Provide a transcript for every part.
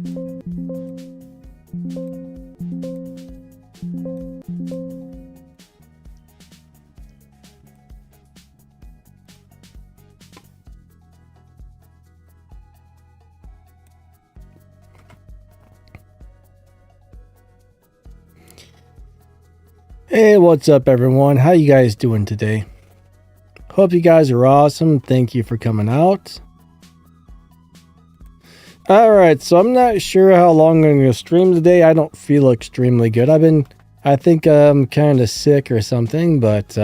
Hey, what's up everyone? How you guys doing today? Hope you guys are awesome. Thank you for coming out. Alright, so I'm not sure how long I'm going to stream today. I don't feel extremely good. I think I'm kind of sick or something, but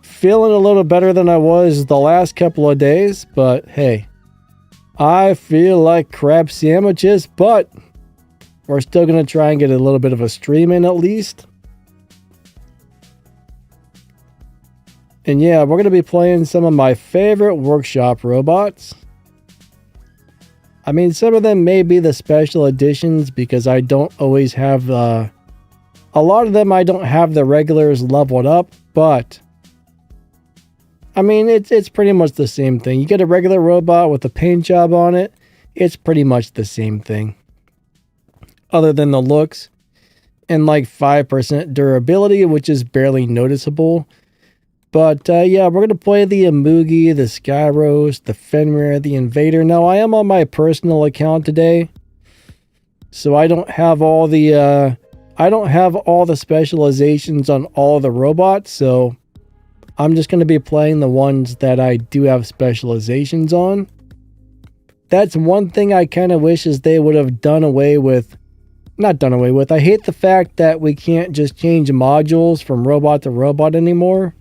feeling a little better than I was the last couple of days. But hey, I feel like crab sandwiches, but we're still going to try and get a little bit of a stream in at least. And yeah, we're going to be playing some of my favorite workshop robots. I mean, some of them may be the special editions because I don't always have a lot of them I don't have the regulars leveled up, but I mean, it's pretty much the same thing. You get a regular robot with a paint job on it, it's pretty much the same thing. Other than the looks and like 5% durability, which is barely noticeable. But yeah, we're going to play the Amugi, the Skyros, the Fenrir, the Invader. Now, I am on my personal account today, so I don't have all the specializations on all of the robots, so I'm just going to be playing the ones that I do have specializations on. That's one thing I kind of wish is they would have done away with. Not done away with. I hate the fact that we can't just change modules from robot to robot anymore.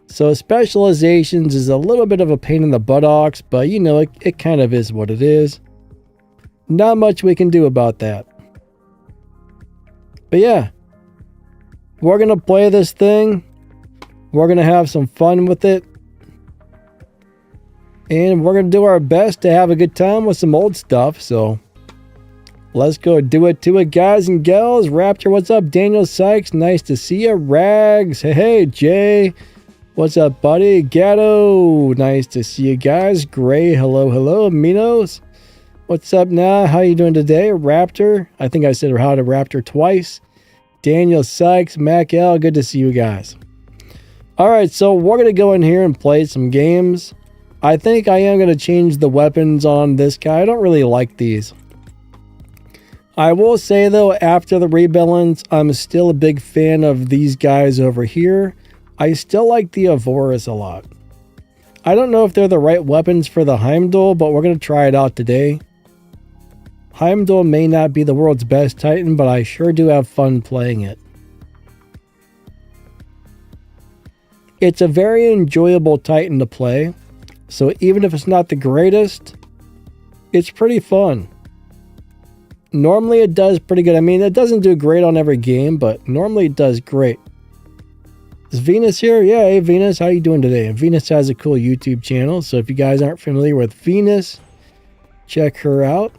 So specializations is a little bit of a pain in the buttocks, but you know, it kind of is what it is. Not much we can do about that. But yeah, we're going to play this thing. We're going to have some fun with it. And we're going to do our best to have a good time with some old stuff, so let's go do it to it, guys and gals. Raptor, what's up? Daniel Sykes, nice to see you. Rags, hey, Jay. What's up, buddy? Gatto, nice to see you guys. Gray, hello. Minos, what's up now? How you doing today? Raptor, I think I said how to Raptor twice. Daniel Sykes, Mac L, good to see you guys. Alright, so we're going to go in here and play some games. I think I am going to change the weapons on this guy. I don't really like these. I will say though, after the rebalance, I'm still a big fan of these guys over here. I still like the Avoras a lot. I don't know if they're the right weapons for the Heimdall, but we're going to try it out today. Heimdall may not be the world's best Titan, but I sure do have fun playing it. It's a very enjoyable Titan to play, so even if it's not the greatest, it's pretty fun. Normally it does pretty good. I mean, it doesn't do great on every game, but normally it does great. Is Venus here? Yeah, hey Venus, how you doing today? And Venus has a cool YouTube channel, so if you guys aren't familiar with Venus, check her out.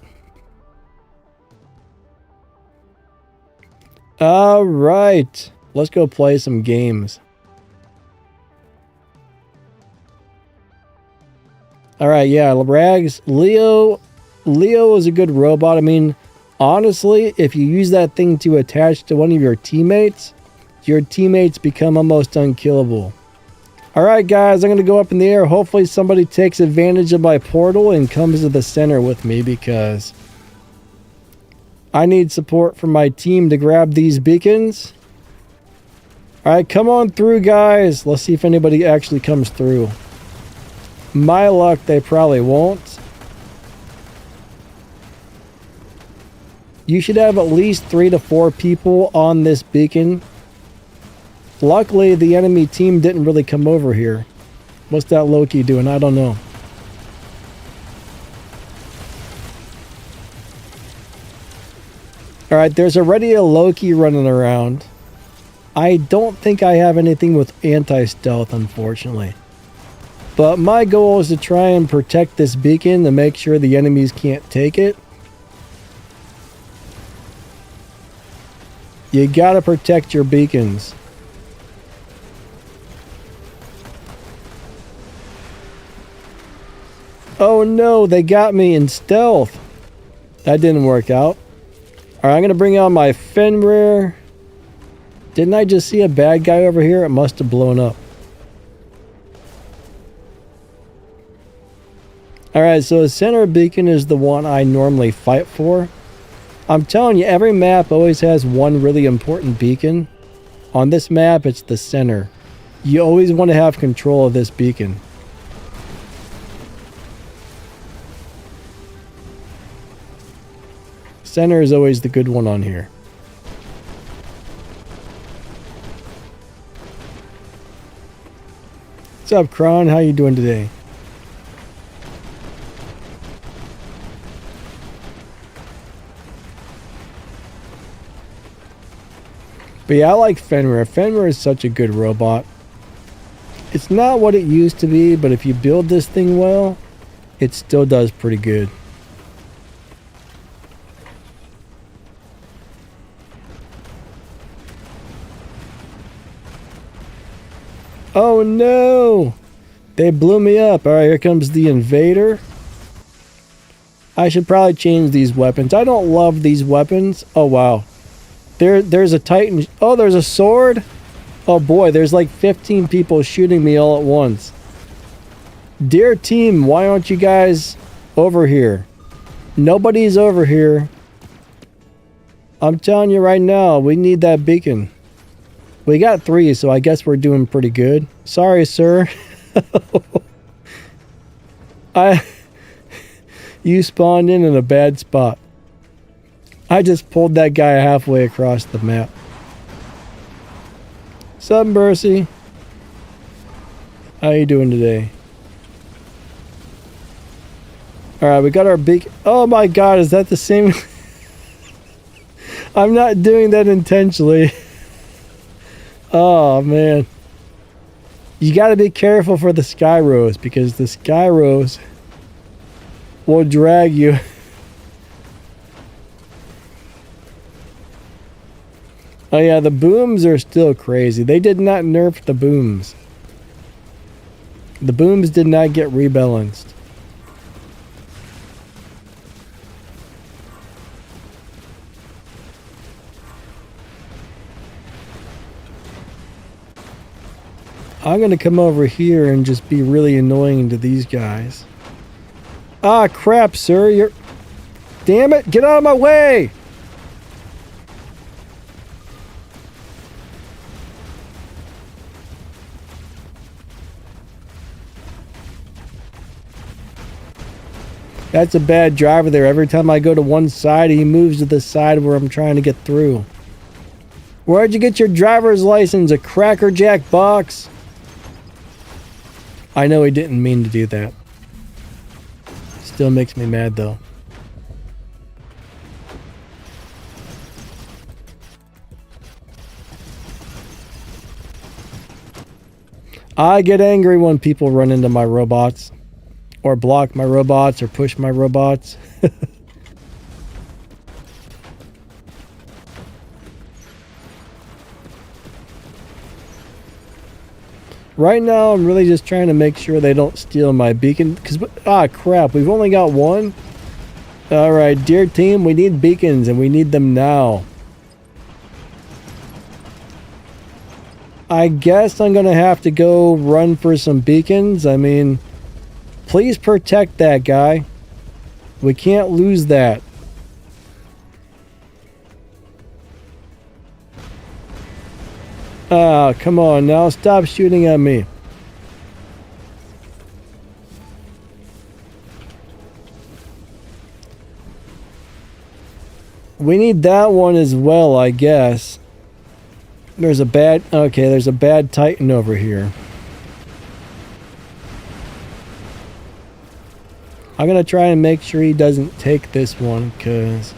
All right, let's go play some games. All right, yeah, Rags, Leo is a good robot. I mean, honestly, if you use that thing to attach to one of your teammates become almost unkillable. All right, guys, I'm going to go up in the air. Hopefully somebody takes advantage of my portal and comes to the center with me because I need support from my team to grab these beacons. All right, come on through, guys. Let's see if anybody actually comes through. My luck, they probably won't. You should have at least 3 to 4 people on this beacon. Luckily, the enemy team didn't really come over here. What's that Loki doing? I don't know. Alright, there's already a Loki running around. I don't think I have anything with anti-stealth, unfortunately. But my goal is to try and protect this beacon to make sure the enemies can't take it. You gotta protect your beacons. Oh Oh no, they got me in stealth. That didn't work out. Alright, I'm going to bring out my Fenrir. Didn't I just see a bad guy over here? It must have blown up. Alright, so the center beacon is the one I normally fight for. I'm telling you, every map always has one really important beacon. On this map, it's the center. You always want to have control of this beacon. Center is always the good one on here. What's up, Kron? How you doing today? But yeah, I like Fenrir. Fenrir is such a good robot. It's not what it used to be, but if you build this thing well, it still does pretty good. Oh no! They blew me up. Alright, here comes the invader. I should probably change these weapons. I don't love these weapons. Oh wow. There's a Titan. Oh, there's a sword. Oh boy, there's like 15 people shooting me all at once. Dear team, why aren't you guys over here? Nobody's over here. I'm telling you right now, we need that beacon. We got 3, so I guess we're doing pretty good. Sorry, sir. You spawned in a bad spot. I just pulled that guy halfway across the map. Sup, Mercy? How you doing today? Alright, we got our big... Oh my god, is that the same... I'm not doing that intentionally. Oh, man. You gotta be careful for the Skyros, because the Skyros will drag you. Oh yeah, the booms are still crazy. They did not nerf the booms. The booms did not get rebalanced. I'm gonna come over here and just be really annoying to these guys. Ah, crap, sir. You're... Damn it! Get out of my way! That's a bad driver there. Every time I go to one side, he moves to the side where I'm trying to get through. Where'd you get your driver's license? A Cracker Jack box? I know he didn't mean to do that. Still makes me mad though. I get angry when people run into my robots. Or block my robots, or push my robots. Right now, I'm really just trying to make sure they don't steal my beacon. Ah, crap, we've only got one? Alright, dear team, we need beacons, and we need them now. I guess I'm gonna have to go run for some beacons. I mean... Please protect that guy. We can't lose that. Ah, come on now. Stop shooting at me. We need that one as well, I guess. There's a bad... Okay, there's a bad Titan over here. I'm going to try and make sure he doesn't take this one, because...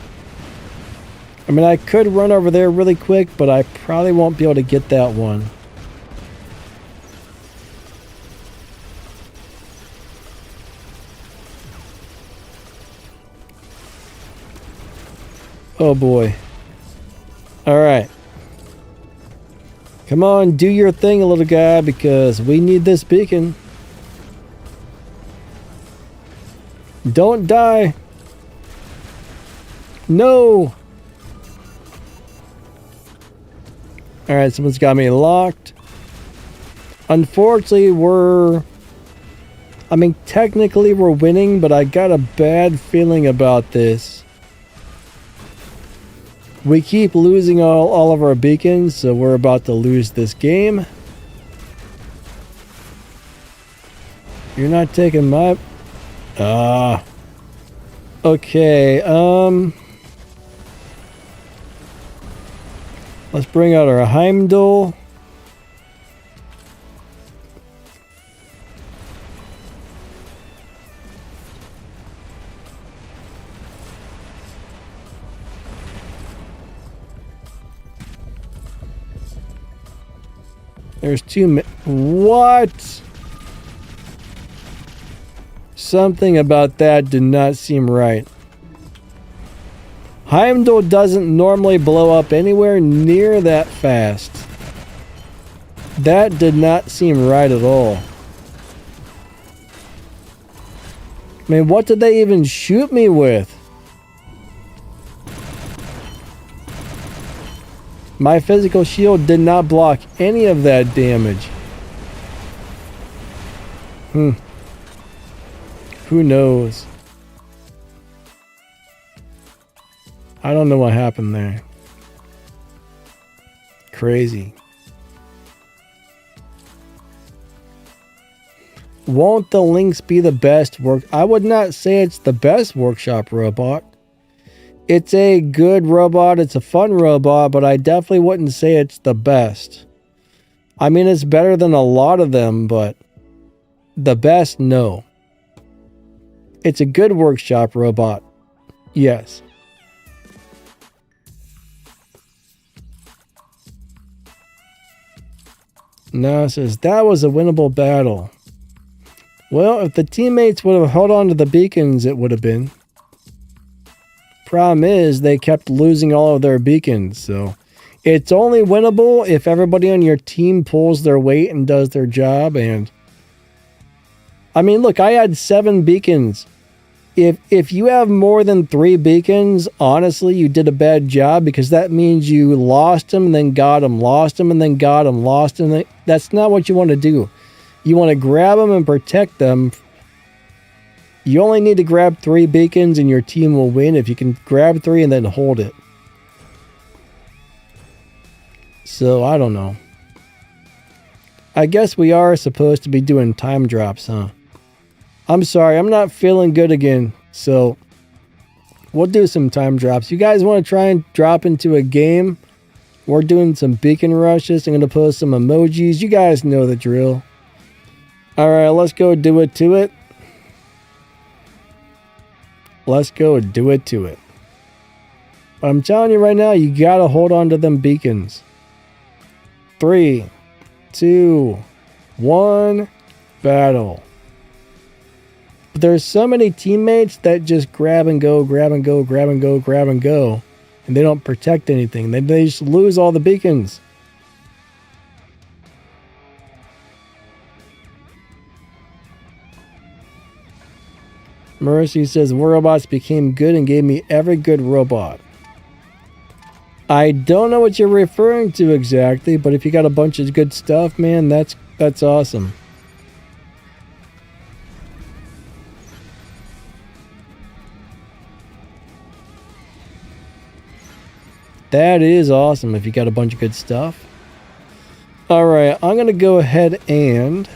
I mean, I could run over there really quick, but I probably won't be able to get that one. Oh boy. Alright. Come on, do your thing, little guy, because we need this beacon. Don't die. No. Alright, someone's got me locked. Unfortunately, technically we're winning, but I got a bad feeling about this. We keep losing all of our beacons, so we're about to lose this game. You're not taking my... Okay, let's bring out our Heimdall. There's what? Something about that did not seem right. Heimdall doesn't normally blow up anywhere near that fast. That did not seem right at all. I mean, what did they even shoot me with? My physical shield did not block any of that damage. Who knows? I don't know what happened there. Crazy. Won't the Lynx be the best work? I would not say it's the best workshop robot. It's a good robot. It's a fun robot, but I definitely wouldn't say it's the best. I mean, it's better than a lot of them, but the best, no. It's a good workshop robot. Yes. Now it says, that was a winnable battle. Well, if the teammates would have held on to the beacons, it would have been. Problem is, they kept losing all of their beacons, so it's only winnable if everybody on your team pulls their weight and does their job. And I mean, look, I had 7 beacons. If you have more than 3 beacons, honestly, you did a bad job, because that means you lost them and then got them, lost them and then got them, lost them. That's not what you want to do. You want to grab them and protect them. You only need to grab 3 beacons and your team will win if you can grab 3 and then hold it. So, I don't know. I guess we are supposed to be doing time drops, huh? I'm sorry, I'm not feeling good again. So, we'll do some time drops. You guys want to try and drop into a game? We're doing some beacon rushes. I'm going to post some emojis. You guys know the drill. Alright, let's go do it to it. Let's go do it to it. But I'm telling you right now, you gotta hold on to them beacons. 3, 2, 1, battle. But there's so many teammates that just grab and go, grab and go, grab and go, grab and go. And they don't protect anything. They just lose all the beacons. Mercy says, robots became good and gave me every good robot. I don't know what you're referring to exactly, but if you got a bunch of good stuff, man, that's awesome. That is awesome if you got a bunch of good stuff. Alright, I'm going to go ahead and...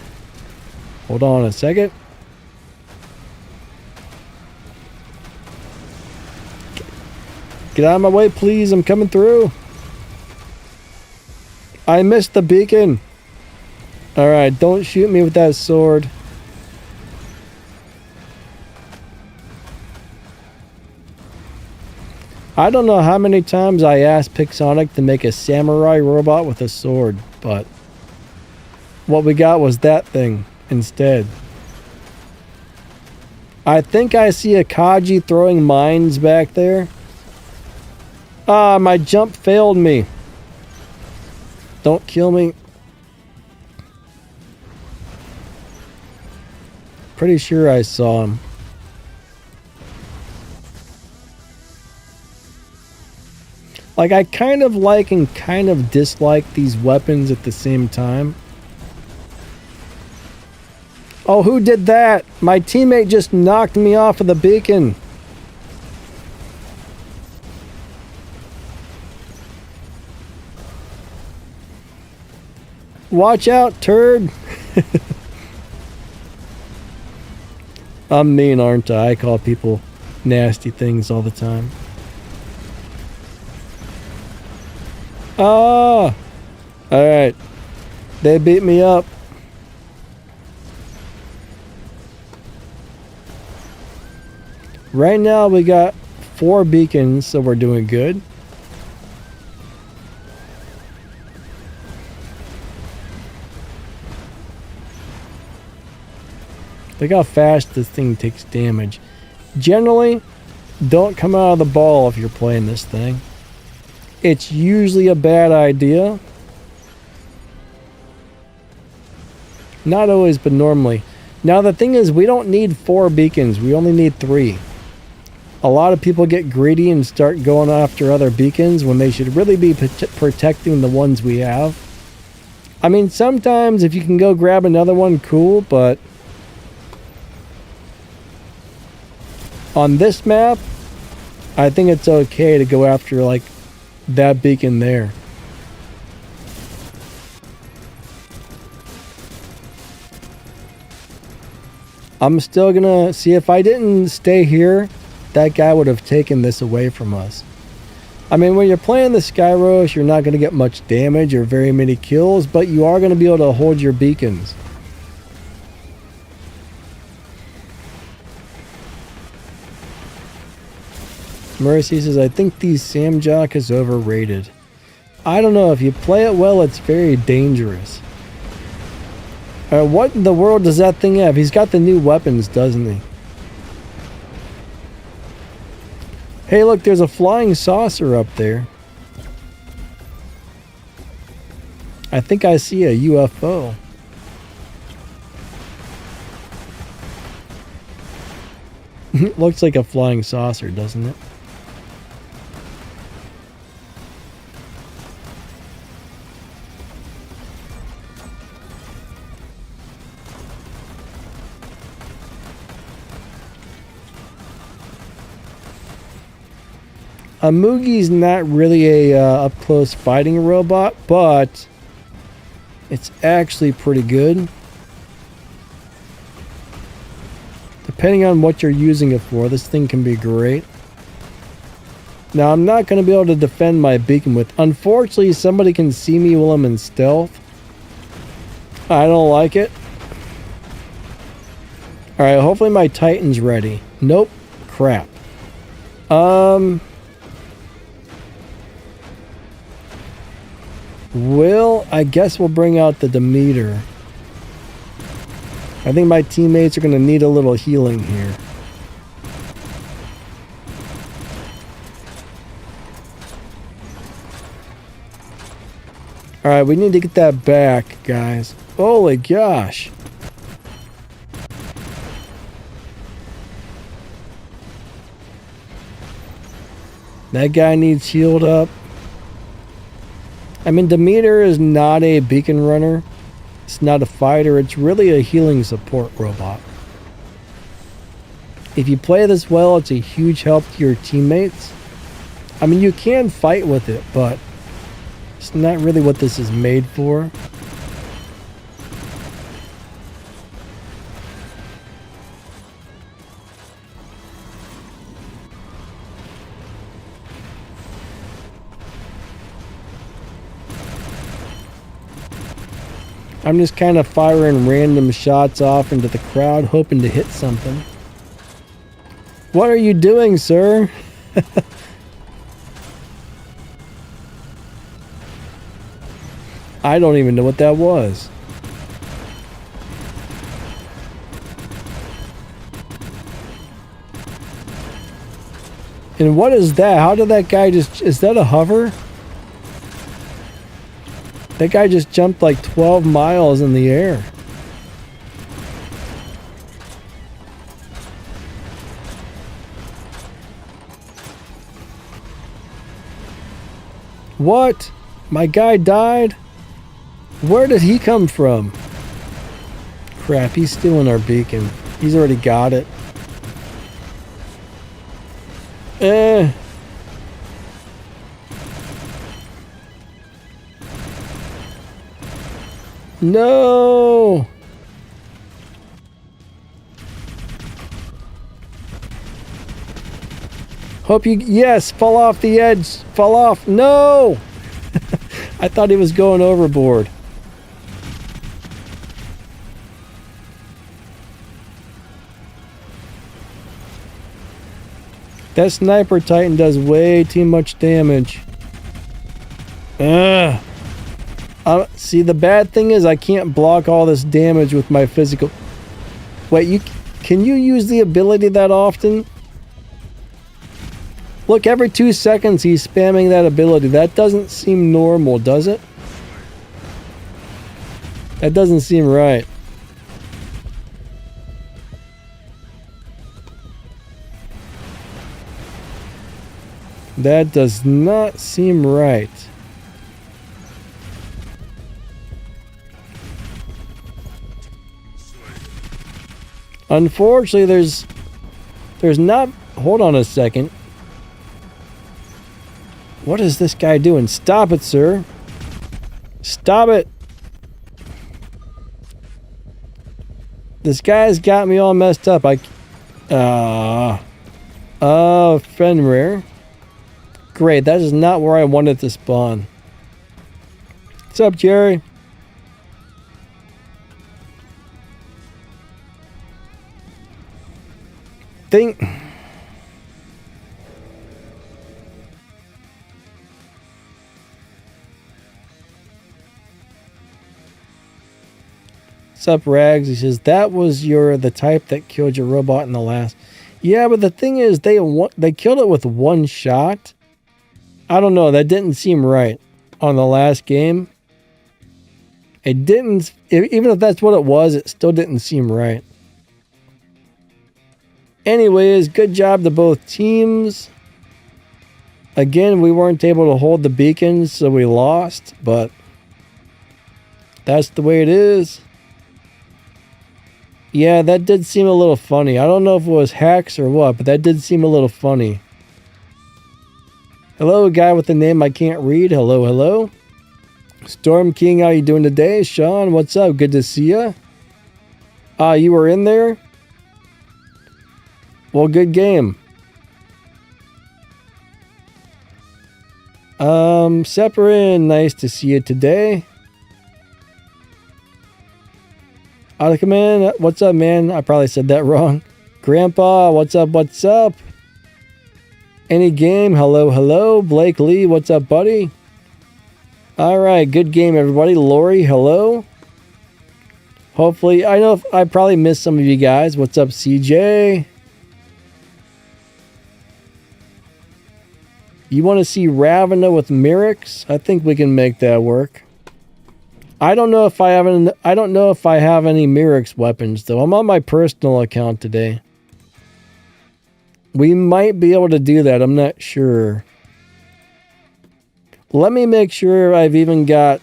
Hold on a second. Get out of my way, please. I'm coming through. I missed the beacon. Alright, don't shoot me with that sword. I don't know how many times I asked Pixonic to make a samurai robot with a sword, but what we got was that thing instead. I think I see a Kaji throwing mines back there. Ah, my jump failed me. Don't kill me. Pretty sure I saw him. Like, I kind of like and kind of dislike these weapons at the same time. Oh, who did that? My teammate just knocked me off of the beacon. Watch out, turd. I'm mean, aren't I? I call people nasty things all the time. Ah! Alright. They beat me up. Right now we got 4 beacons, so we're doing good. Look how fast this thing takes damage. Generally, don't come out of the ball if you're playing this thing. It's usually a bad idea. Not always, but normally. Now the thing is, we don't need 4 beacons. We only need 3. A lot of people get greedy and start going after other beacons when they should really be protecting the ones we have. I mean, sometimes if you can go grab another one, cool, but on this map, I think it's okay to go after, like, that beacon there. I'm still gonna see if I didn't stay here, that guy would have taken this away from us. I mean, when you're playing the Skyros, you're not gonna get much damage or very many kills, but you are gonna be able to hold your beacons. Mercy says, I think the Samjak is overrated. I don't know. If you play it well, it's very dangerous. What in the world does that thing have? He's got the new weapons, doesn't he? Hey, look, there's a flying saucer up there. I think I see a UFO. Looks like a flying saucer, doesn't it? A Mugi's not really a up-close fighting robot, but it's actually pretty good. Depending on what you're using it for, this thing can be great. Now, I'm not going to be able to defend my beacon with... Unfortunately, somebody can see me while I'm in stealth. I don't like it. Alright, hopefully my Titan's ready. Nope. Crap. Well, I guess we'll bring out the Demeter. I think my teammates are going to need a little healing here. Alright, we need to get that back, guys. Holy gosh. That guy needs healed up. I mean, Demeter is not a beacon runner. It's not a fighter. It's really a healing support robot. If you play this well, it's a huge help to your teammates. I mean, you can fight with it, but it's not really what this is made for. I'm just kind of firing random shots off into the crowd, hoping to hit something. What are you doing, sir? I don't even know what that was. And what is that? How did that guy just... Is that a hover? That guy just jumped like 12 miles in the air. What? My guy died? Where did he come from? Crap, he's stealing our beacon. He's already got it. No! Hope you... Yes! Fall off the edge! Fall off! No! I thought he was going overboard. That Sniper Titan does way too much damage. Ugh. See, the bad thing is I can't block all this damage with my physical... Wait, can you use the ability that often? Look, every 2 seconds he's spamming that ability. That doesn't seem normal, does it? That doesn't seem right. That does not seem right. Unfortunately, there's not... Hold on a second. What is this guy doing? Stop it, sir. Stop it. This guy's got me all messed up. Fenrir. Great, that is not where I wanted to spawn. What's up, Jerry? What's up, Rags? He says, that was the type that killed your robot in the last. Yeah, but the thing is, they killed it with one shot. I don't know, that didn't seem right on the last game. It didn't, even if that's what it was, it still didn't seem right. Anyways, good job to both teams. Again, we weren't able to hold the beacons, so we lost, but that's the way it is. Yeah, that did seem a little funny. I don't know if it was hacks or what, but that did seem a little funny. Hello, guy with the name I can't read. Hello, hello. Storm King, how you doing today? Sean, what's up? Good to see ya. You were in there? Well, good game. Separin, nice to see you today. Command, what's up, man? I probably said that wrong. Grandpa, what's up? What's up? Any game? Hello, hello. Blake Lee, what's up, buddy? All right, good game, everybody. Lori, hello. Hopefully, I know I probably missed some of you guys. What's up, CJ? You want to see Ravena with Mirix? I think we can make that work. I don't know if I have any Mirix weapons though. I'm on my personal account today. We might be able to do that. I'm not sure. Let me make sure I've even got...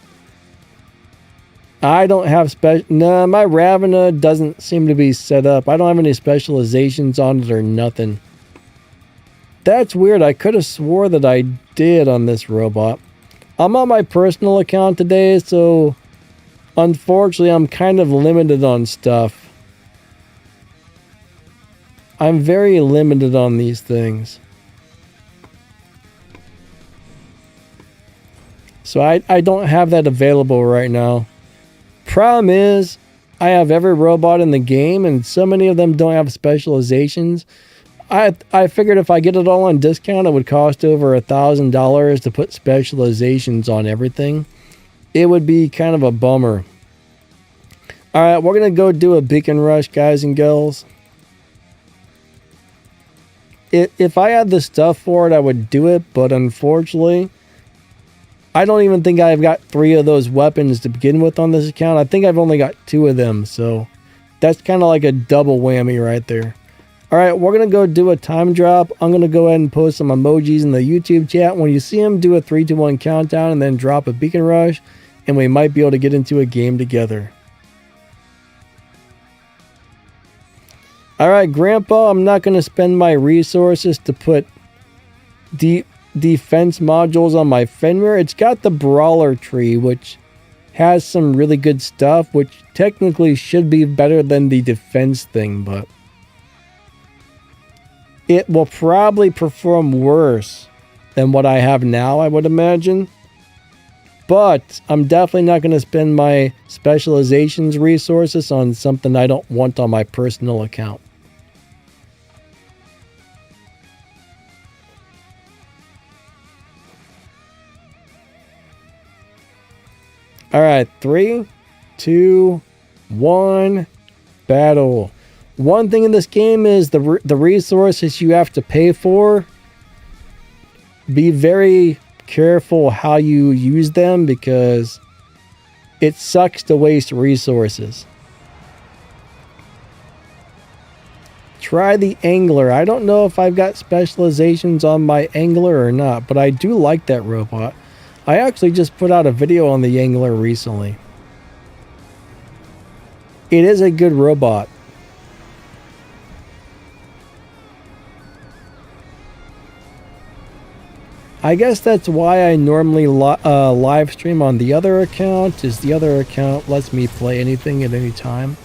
I don't have No, my Ravena doesn't seem to be set up. I don't have any specializations on it or nothing. That's weird. I could have swore that I did on this robot. I'm on my personal account today, so unfortunately I'm kind of limited on stuff. I'm very limited on these things. So I don't have that available right now. Problem is, I have every robot in the game and so many of them don't have specializations. I figured if I get it all on discount, it would cost over $1,000 to put specializations on everything. It would be kind of a bummer. Alright, we're going to go do a beacon rush, guys and girls. If I had the stuff for it, I would do it, but unfortunately, I don't even think I've got 3 of those weapons to begin with on this account. I think I've only got 2 of them, so that's kind of like a double whammy right there. All right, we're going to go do a time drop. I'm going to go ahead and post some emojis in the YouTube chat. When you see them, do a 3, 2, 1 countdown and then drop a beacon rush, and we might be able to get into a game together. All right, Grandpa, I'm not going to spend my resources to put defense modules on my Fenrir. It's got the Brawler tree, which has some really good stuff, which technically should be better than the defense thing, but it will probably perform worse than what I have now, I would imagine. But I'm definitely not going to spend my specializations resources on something I don't want on my personal account. All right, 3, 2, 1, battle. One thing in this game is the resources you have to pay for. Be very careful how you use them because it sucks to waste resources. Try the Angler. I don't know if I've got specializations on my Angler or not, but I do like that robot. I actually just put out a video on the Angler recently. It is a good robot. I guess that's why I normally live stream on the other account, is the other account lets me play anything at any time.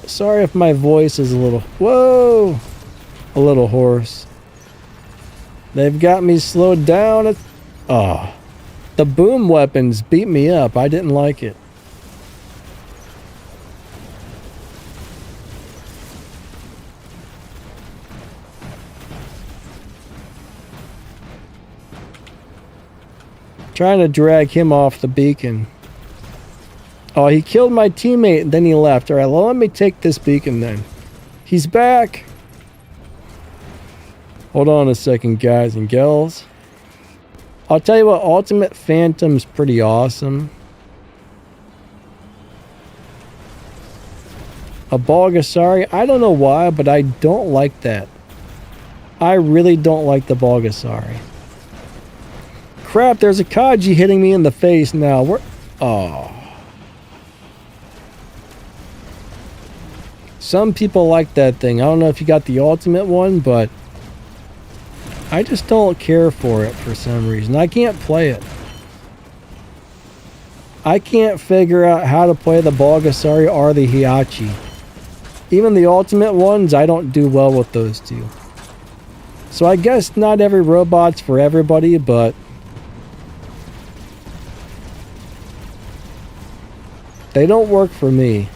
Sorry if my voice is a little hoarse. They've got me slowed down. The boom weapons beat me up. I didn't like it. Trying to drag him off the beacon. Oh, he killed my teammate and then he left. All right, well, let me take this beacon then. He's back. Hold on a second, guys and gals. I'll tell you what, Ultimate Phantom's pretty awesome. A Bulgasari, I don't know why, but I don't like that. I really don't like the Bulgasari. Crap, there's a Kaji hitting me in the face now. Some people like that thing. I don't know if you got the ultimate one, but I just don't care for it for some reason. I can't play it. I can't figure out how to play the Bulgasari or the Hiachi. Even the ultimate ones, I don't do well with those two. So I guess not every robot's for everybody, but they don't work for me.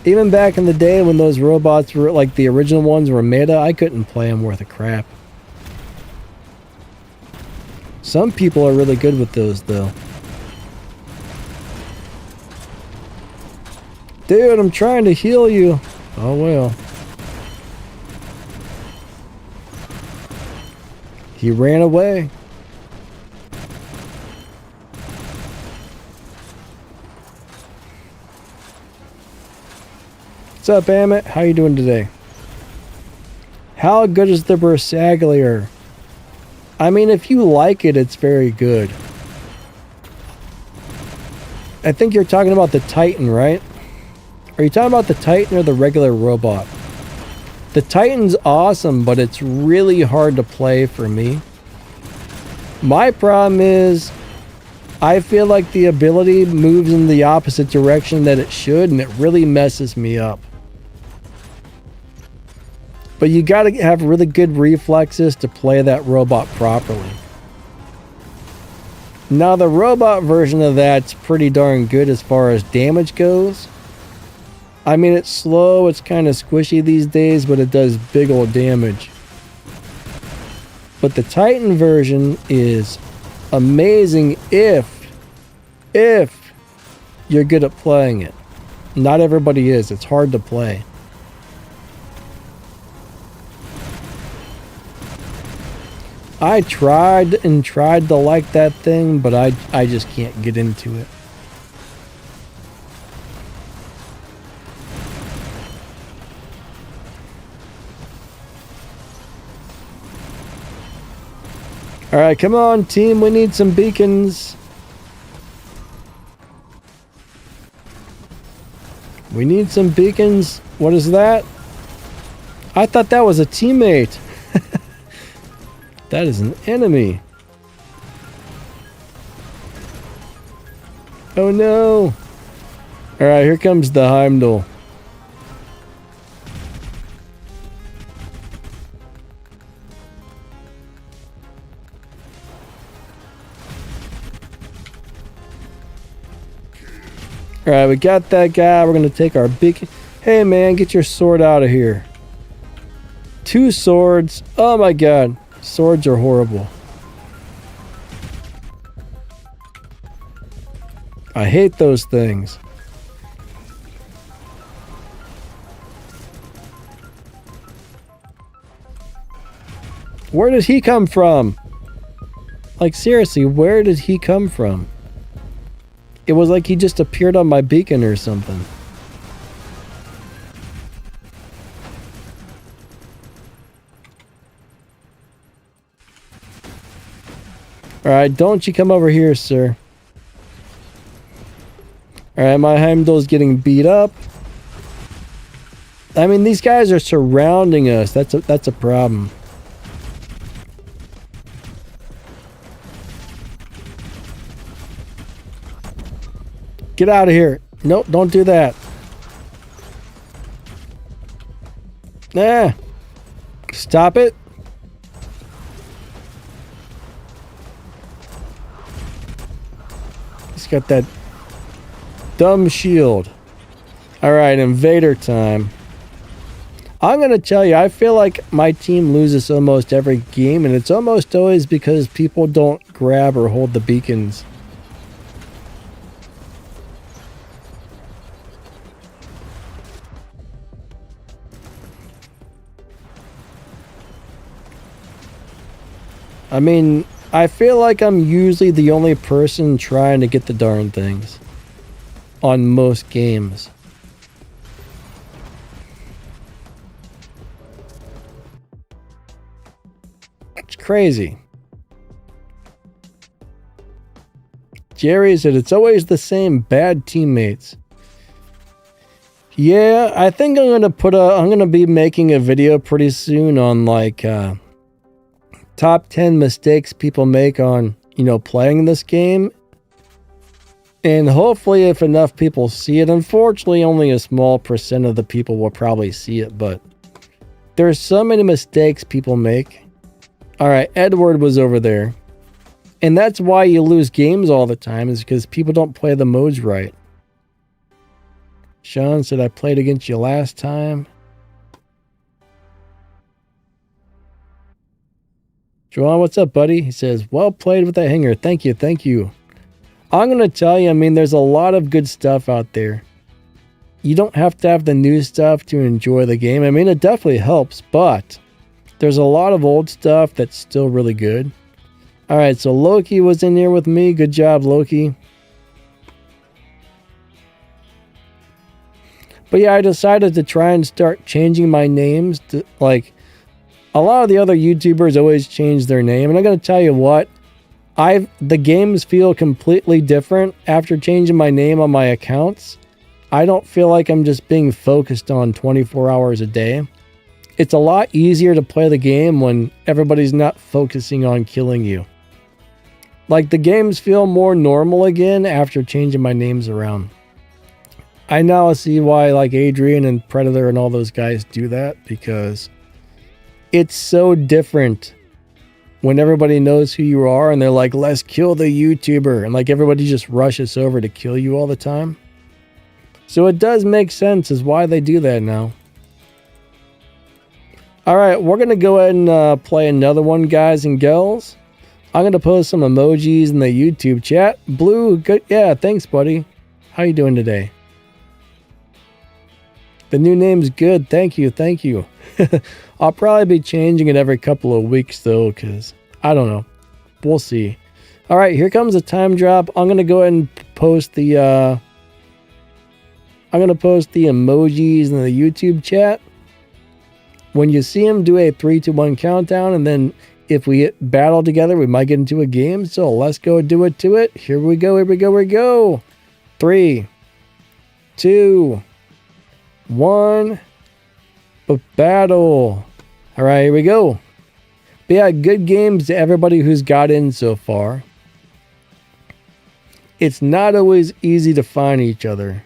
Even back in the day when those robots were like the original ones were meta, I couldn't play them worth a crap. Some people are really good with those though. Dude, I'm trying to heal you. Oh well. He ran away. What's up, Amit? How you doing today? How good is the Bersaglier? I mean, if you like it, it's very good. I think you're talking about the Titan, right? Are you talking about the Titan or the regular robot? The Titan's awesome, but it's really hard to play for me. My problem is I feel like the ability moves in the opposite direction that it should, and it really messes me up. But you gotta have really good reflexes to play that robot properly. Now the robot version of that's pretty darn good as far as damage goes. I mean, it's slow, it's kind of squishy these days, but it does big old damage. But the Titan version is amazing if you're good at playing it. Not everybody is. It's hard to play. I tried and tried to like that thing, but I just can't get into it. Alright, come on, team. We need some beacons. We need some beacons. What is that? I thought that was a teammate. That is an enemy. Oh no. Alright, here comes the Heimdall. Alright, we got that guy. We're going to take our beacon. Hey man, get your sword out of here. 2 swords. Oh my god. Swords are horrible. I hate those things. Where did he come from? Like seriously, where did he come from? It was like he just appeared on my beacon or something. Alright, don't you come over here, sir. Alright, my Heimdall's getting beat up. I mean, these guys are surrounding us. That's a problem. Get out of here. Nope, don't do that. Nah. Stop it. He's got that dumb shield. Alright, invader time. I'm going to tell you, I feel like my team loses almost every game, and it's almost always because people don't grab or hold the beacons. I mean, I feel like I'm usually the only person trying to get the darn things on most games. It's crazy. Jerry said it's always the same bad teammates. Yeah, I think I'm gonna be making a video pretty soon on like top 10 mistakes people make on, you know, playing this game. And hopefully if enough people see it, unfortunately only a small percent of the people will probably see it, but there's so many mistakes people make. Alright, Edward was over there. And that's why you lose games all the time, is because people don't play the modes right. Sean said, I played against you last time. Joanne, what's up, buddy? He says, well played with that hanger. Thank you, thank you. I'm going to tell you, I mean, there's a lot of good stuff out there. You don't have to have the new stuff to enjoy the game. I mean, it definitely helps, but there's a lot of old stuff that's still really good. Alright, so Loki was in here with me. Good job, Loki. But yeah, I decided to try and start changing my names to, like, a lot of the other YouTubers always change their name, and I'm going to tell you what, the games feel completely different after changing my name on my accounts. I don't feel like I'm just being focused on 24 hours a day. It's a lot easier to play the game when everybody's not focusing on killing you. Like, the games feel more normal again after changing my names around. I now see why, like, Adrian and Predator and all those guys do that, because it's so different when everybody knows who you are and they're like, let's kill the YouTuber, and like everybody just rushes over to kill you all the time. So it does make sense as why they do that now. Alright, we're going to go ahead and play another one, guys and gals. I'm going to post some emojis in the YouTube chat. Blue, good. Yeah, thanks, buddy. How you doing today? The new name's good. Thank you. Thank you. I'll probably be changing it every couple of weeks, though, because I don't know. We'll see. All right, here comes a time drop. I'm going to go ahead and post the emojis in the YouTube chat. When you see them, do a 3, 2, 1 countdown, and then if we battle together, we might get into a game. So let's go do it to it. Here we go, here we go, here we go. 3, 2, 1. Battle. All right, here we go. But yeah, good games to everybody who's got in so far. It's not always easy to find each other.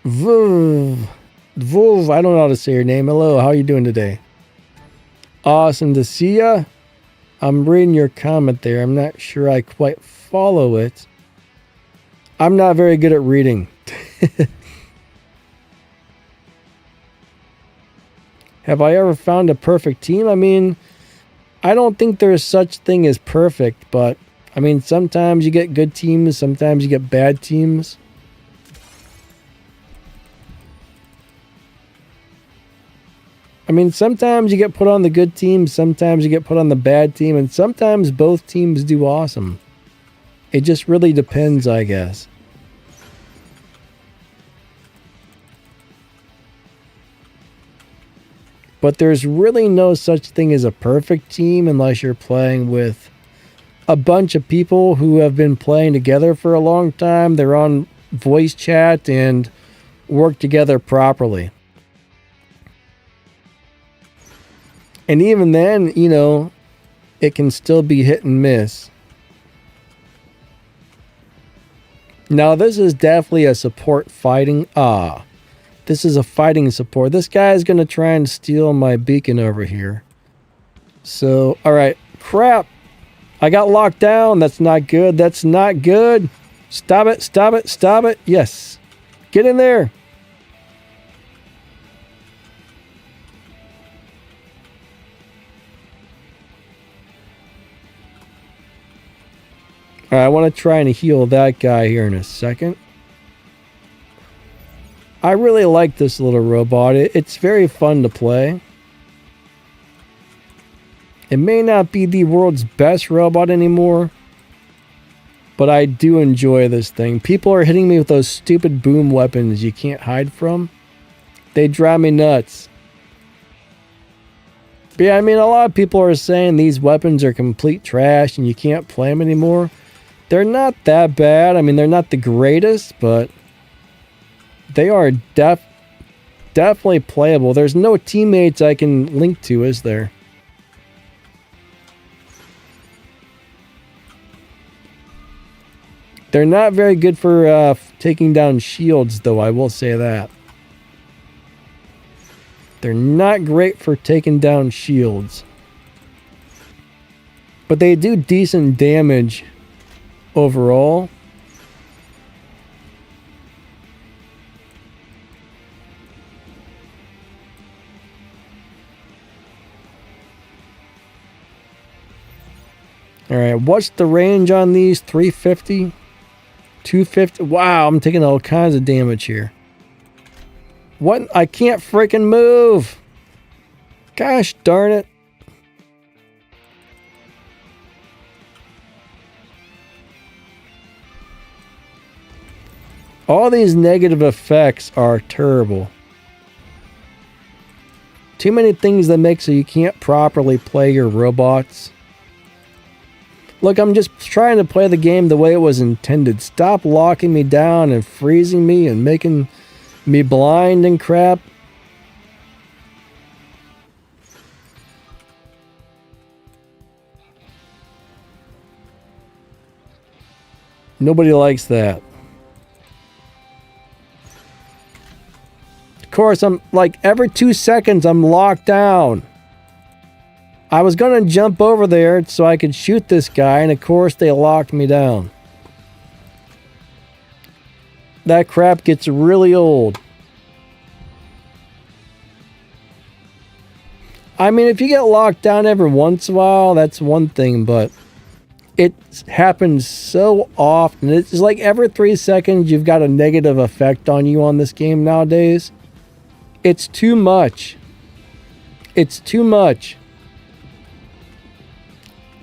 Vuv. Vuv, I don't know how to say your name. Hello, how are you doing today? Awesome to see ya. I'm reading your comment there. I'm not sure I quite follow it. I'm not very good at reading. Have I ever found a perfect team? I mean, I don't think there's such thing as perfect, but I mean, sometimes you get good teams, sometimes you get bad teams. I mean, sometimes you get put on the good team, sometimes you get put on the bad team, and sometimes both teams do awesome. It just really depends, I guess. But there's really no such thing as a perfect team unless you're playing with a bunch of people who have been playing together for a long time. They're on voice chat and work together properly. And even then, you know, it can still be hit and miss. Now, this is definitely a support fighting. This is a fighting support. This guy is going to try and steal my beacon over here. So, all right. Crap. I got locked down. That's not good. That's not good. Stop it. Stop it. Stop it. Yes. Get in there. All right, I want to try and heal that guy here in a second. I really like this little robot. It's very fun to play. It may not be the world's best robot anymore, but I do enjoy this thing. People are hitting me with those stupid boom weapons you can't hide from. They drive me nuts. But yeah, I mean, a lot of people are saying these weapons are complete trash and you can't play them anymore. They're not that bad. I mean, they're not the greatest, but they are definitely playable. There's no teammates I can link to, is there? They're not very good for taking down shields, though, I will say that. They're not great for taking down shields. But they do decent damage overall. All right, what's the range on these? 350? 250? Wow, I'm taking all kinds of damage here. What? I can't freaking move. Gosh darn it. All these negative effects are terrible. Too many things that make so you can't properly play your robots. Look, I'm just trying to play the game the way it was intended. Stop locking me down and freezing me and making me blind and crap. Nobody likes that. Of course, I'm like every 2 seconds I'm locked down. I was going to jump over there so I could shoot this guy, and of course they locked me down. That crap gets really old. I mean, if you get locked down every once in a while, that's one thing, but it happens so often. It's like every 3 seconds you've got a negative effect on you on this game nowadays. It's too much. It's too much.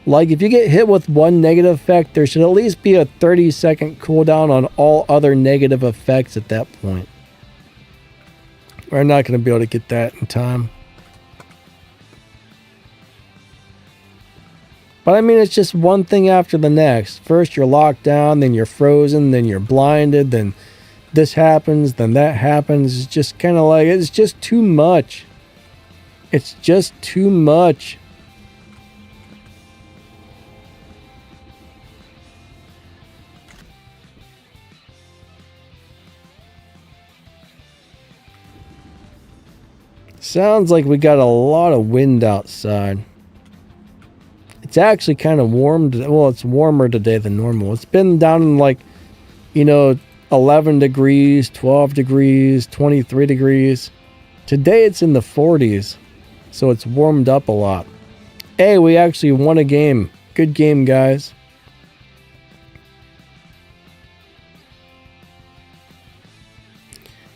Like, if you get hit with one negative effect, there should at least be a 30-second cooldown on all other negative effects at that point. We're not going to be able to get that in time. But I mean, it's just one thing after the next. First you're locked down, then you're frozen, then you're blinded, then this happens, then that happens. It's just kind of like, it's just too much. It's just too much. Sounds like we got a lot of wind outside. It's actually kind of warm. Well, it's warmer today than normal. It's been down in like, 11 degrees, 12 degrees, 23 degrees. Today it's in the 40s. So it's warmed up a lot. Hey, we actually won a game. Good game, guys.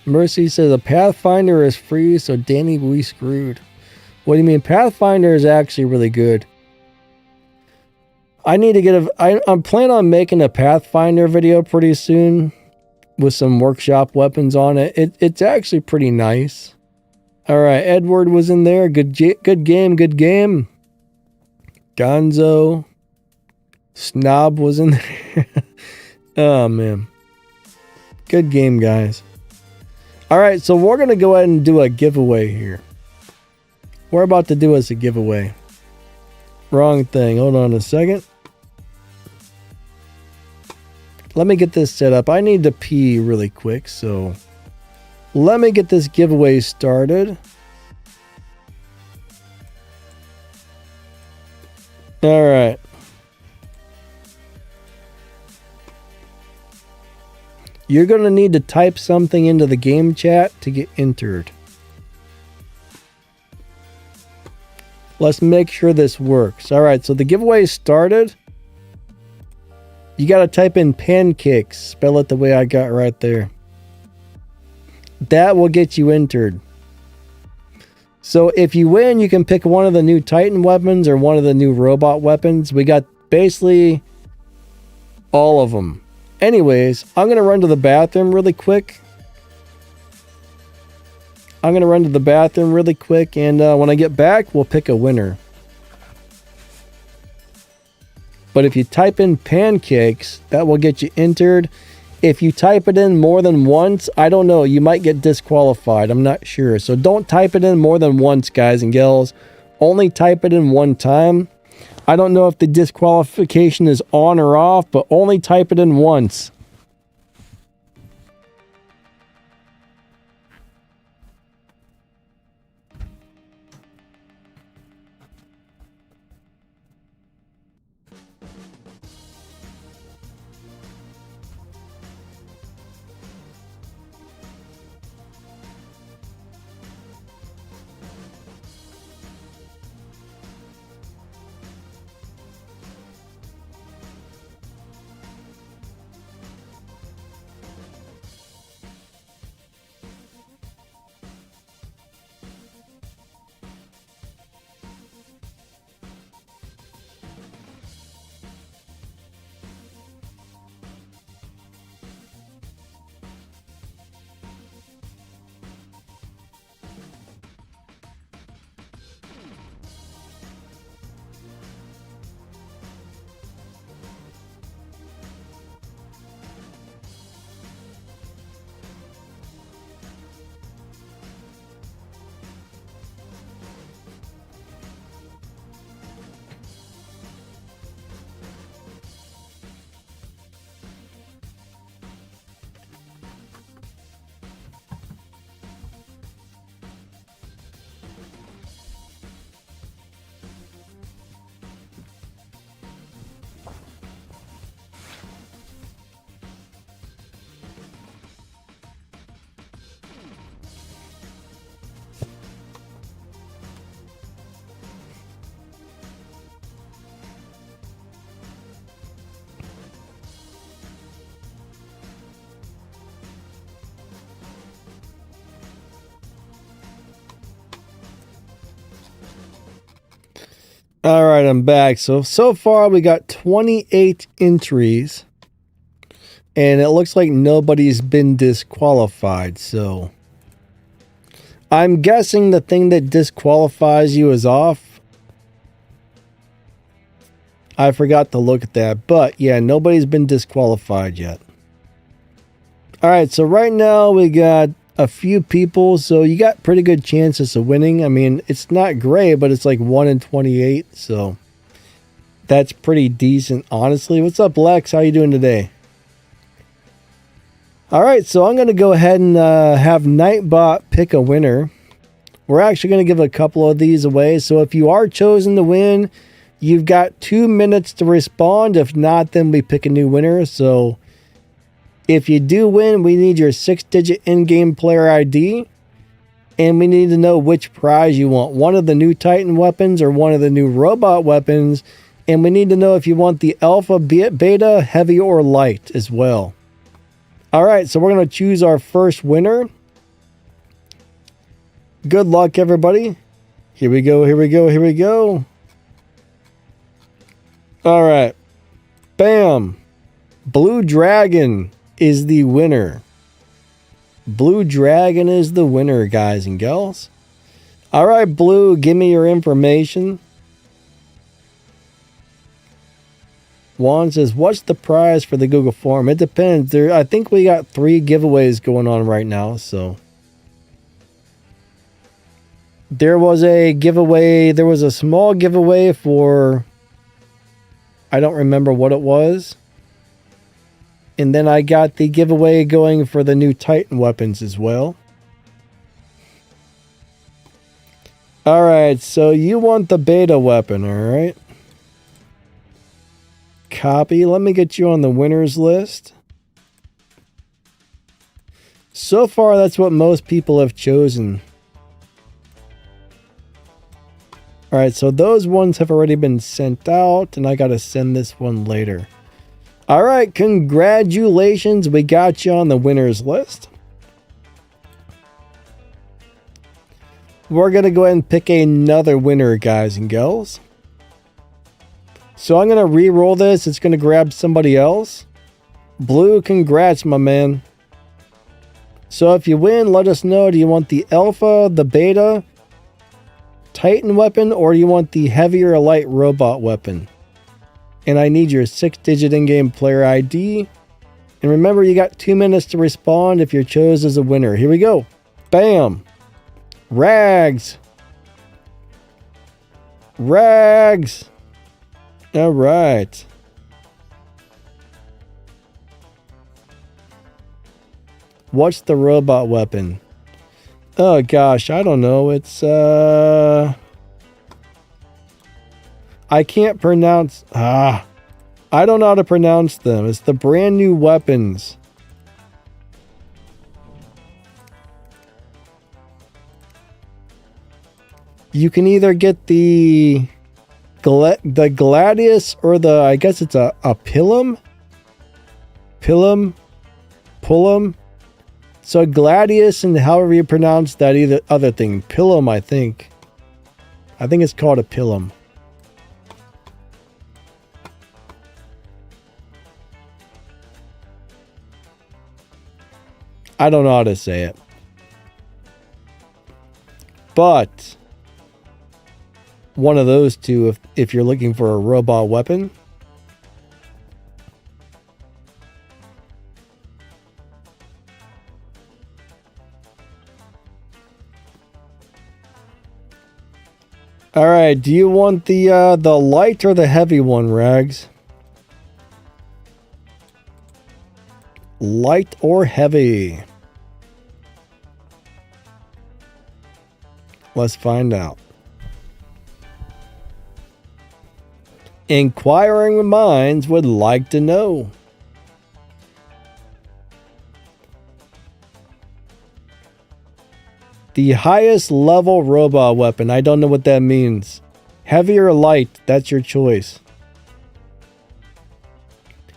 Mercy says a Pathfinder is free, so Danny will be screwed. What do you mean? Pathfinder is actually really good. I need to get I'm planning on making a Pathfinder video pretty soon with some workshop weapons on it. It's actually pretty nice. All right, Edward was in there. Good game, good game. Gonzo. Snob was in there. Oh, man. Good game, guys. All right, so we're going to go ahead and do a giveaway here. We're about to do us a giveaway. Wrong thing. Hold on a second. Let me get this set up. I need to pee really quick, so let me get this giveaway started. All right. You're going to need to type something into the game chat to get entered. Let's make sure this works. All right, so the giveaway started. You got to type in pancakes. Spell it the way I got right there. That will get you entered. So if you win, you can pick one of the new Titan weapons or one of the new robot weapons. We got basically all of them. Anyways, I'm going to run to the bathroom really quick. And when I get back, we'll pick a winner. But if you type in pancakes, that will get you entered. If you type it in more than once, I don't know, you might get disqualified. I'm not sure. So don't type it in more than once, guys and gals. Only type it in one time. I don't know if the disqualification is on or off, but only type it in once. All right, I'm back. So far we got 28 entries. And it looks like nobody's been disqualified, so I'm guessing the thing that disqualifies you is off. I forgot to look at that, but yeah, nobody's been disqualified yet. All right, so right now we got a few people, so you got pretty good chances of winning. I mean, it's not great, but it's like 1 in 28, so that's pretty decent, honestly. What's up, Lex? How you doing today? All right, so I'm going to go ahead and have Nightbot pick a winner. We're actually going to give a couple of these away. So if you are chosen to win, you've got 2 minutes to respond. If not, then we pick a new winner. So if you do win, we need your 6-digit in-game player ID. And we need to know which prize you want. One of the new Titan weapons or one of the new robot weapons. And we need to know if you want the alpha, beta, heavy, or light as well. All right, so we're going to choose our first winner. Good luck, everybody. Here we go, here we go, here we go. All right. Bam. Blue Dragon is the winner. Blue Dragon is the winner, guys and gals. All right, Blue, give me your information. Juan says, what's the prize for the Google form? It depends. I think we got 3 giveaways going on right now, so. There was a giveaway. There was a small giveaway for, I don't remember what it was. And then I got the giveaway going for the new Titan weapons as well. All right, so you want the beta weapon, all right? Copy. Let me get you on the winners list. So far, that's what most people have chosen. All right, so those ones have already been sent out, and I got to send this one later. All right, congratulations. We got you on the winners list. We're going to go ahead and pick another winner, guys and gals. So I'm going to re-roll this. It's going to grab somebody else. Blue, congrats, my man. So if you win, let us know. Do you want the alpha, the beta, Titan weapon, or do you want the heavier or light robot weapon? And I need your 6-digit in-game player ID. And remember, you got 2 minutes to respond if you're chosen as a winner. Here we go. Bam. Rags. Rags. All right. What's the robot weapon? Oh gosh, I don't know. It's I can't pronounce. I don't know how to pronounce them. It's the brand new weapons. You can either get the Gladius or the, I guess it's a Pilum. Pullum. So Gladius and however you pronounce that either other thing. Pilum, I think. I think it's called a Pilum. I don't know how to say it. But one of those two if you're looking for a robot weapon. All right, do you want the light or the heavy one, Rags? Light or heavy? Let's find out. Inquiring minds would like to know. The highest level robot weapon. I don't know what that means. Heavy or light, that's your choice.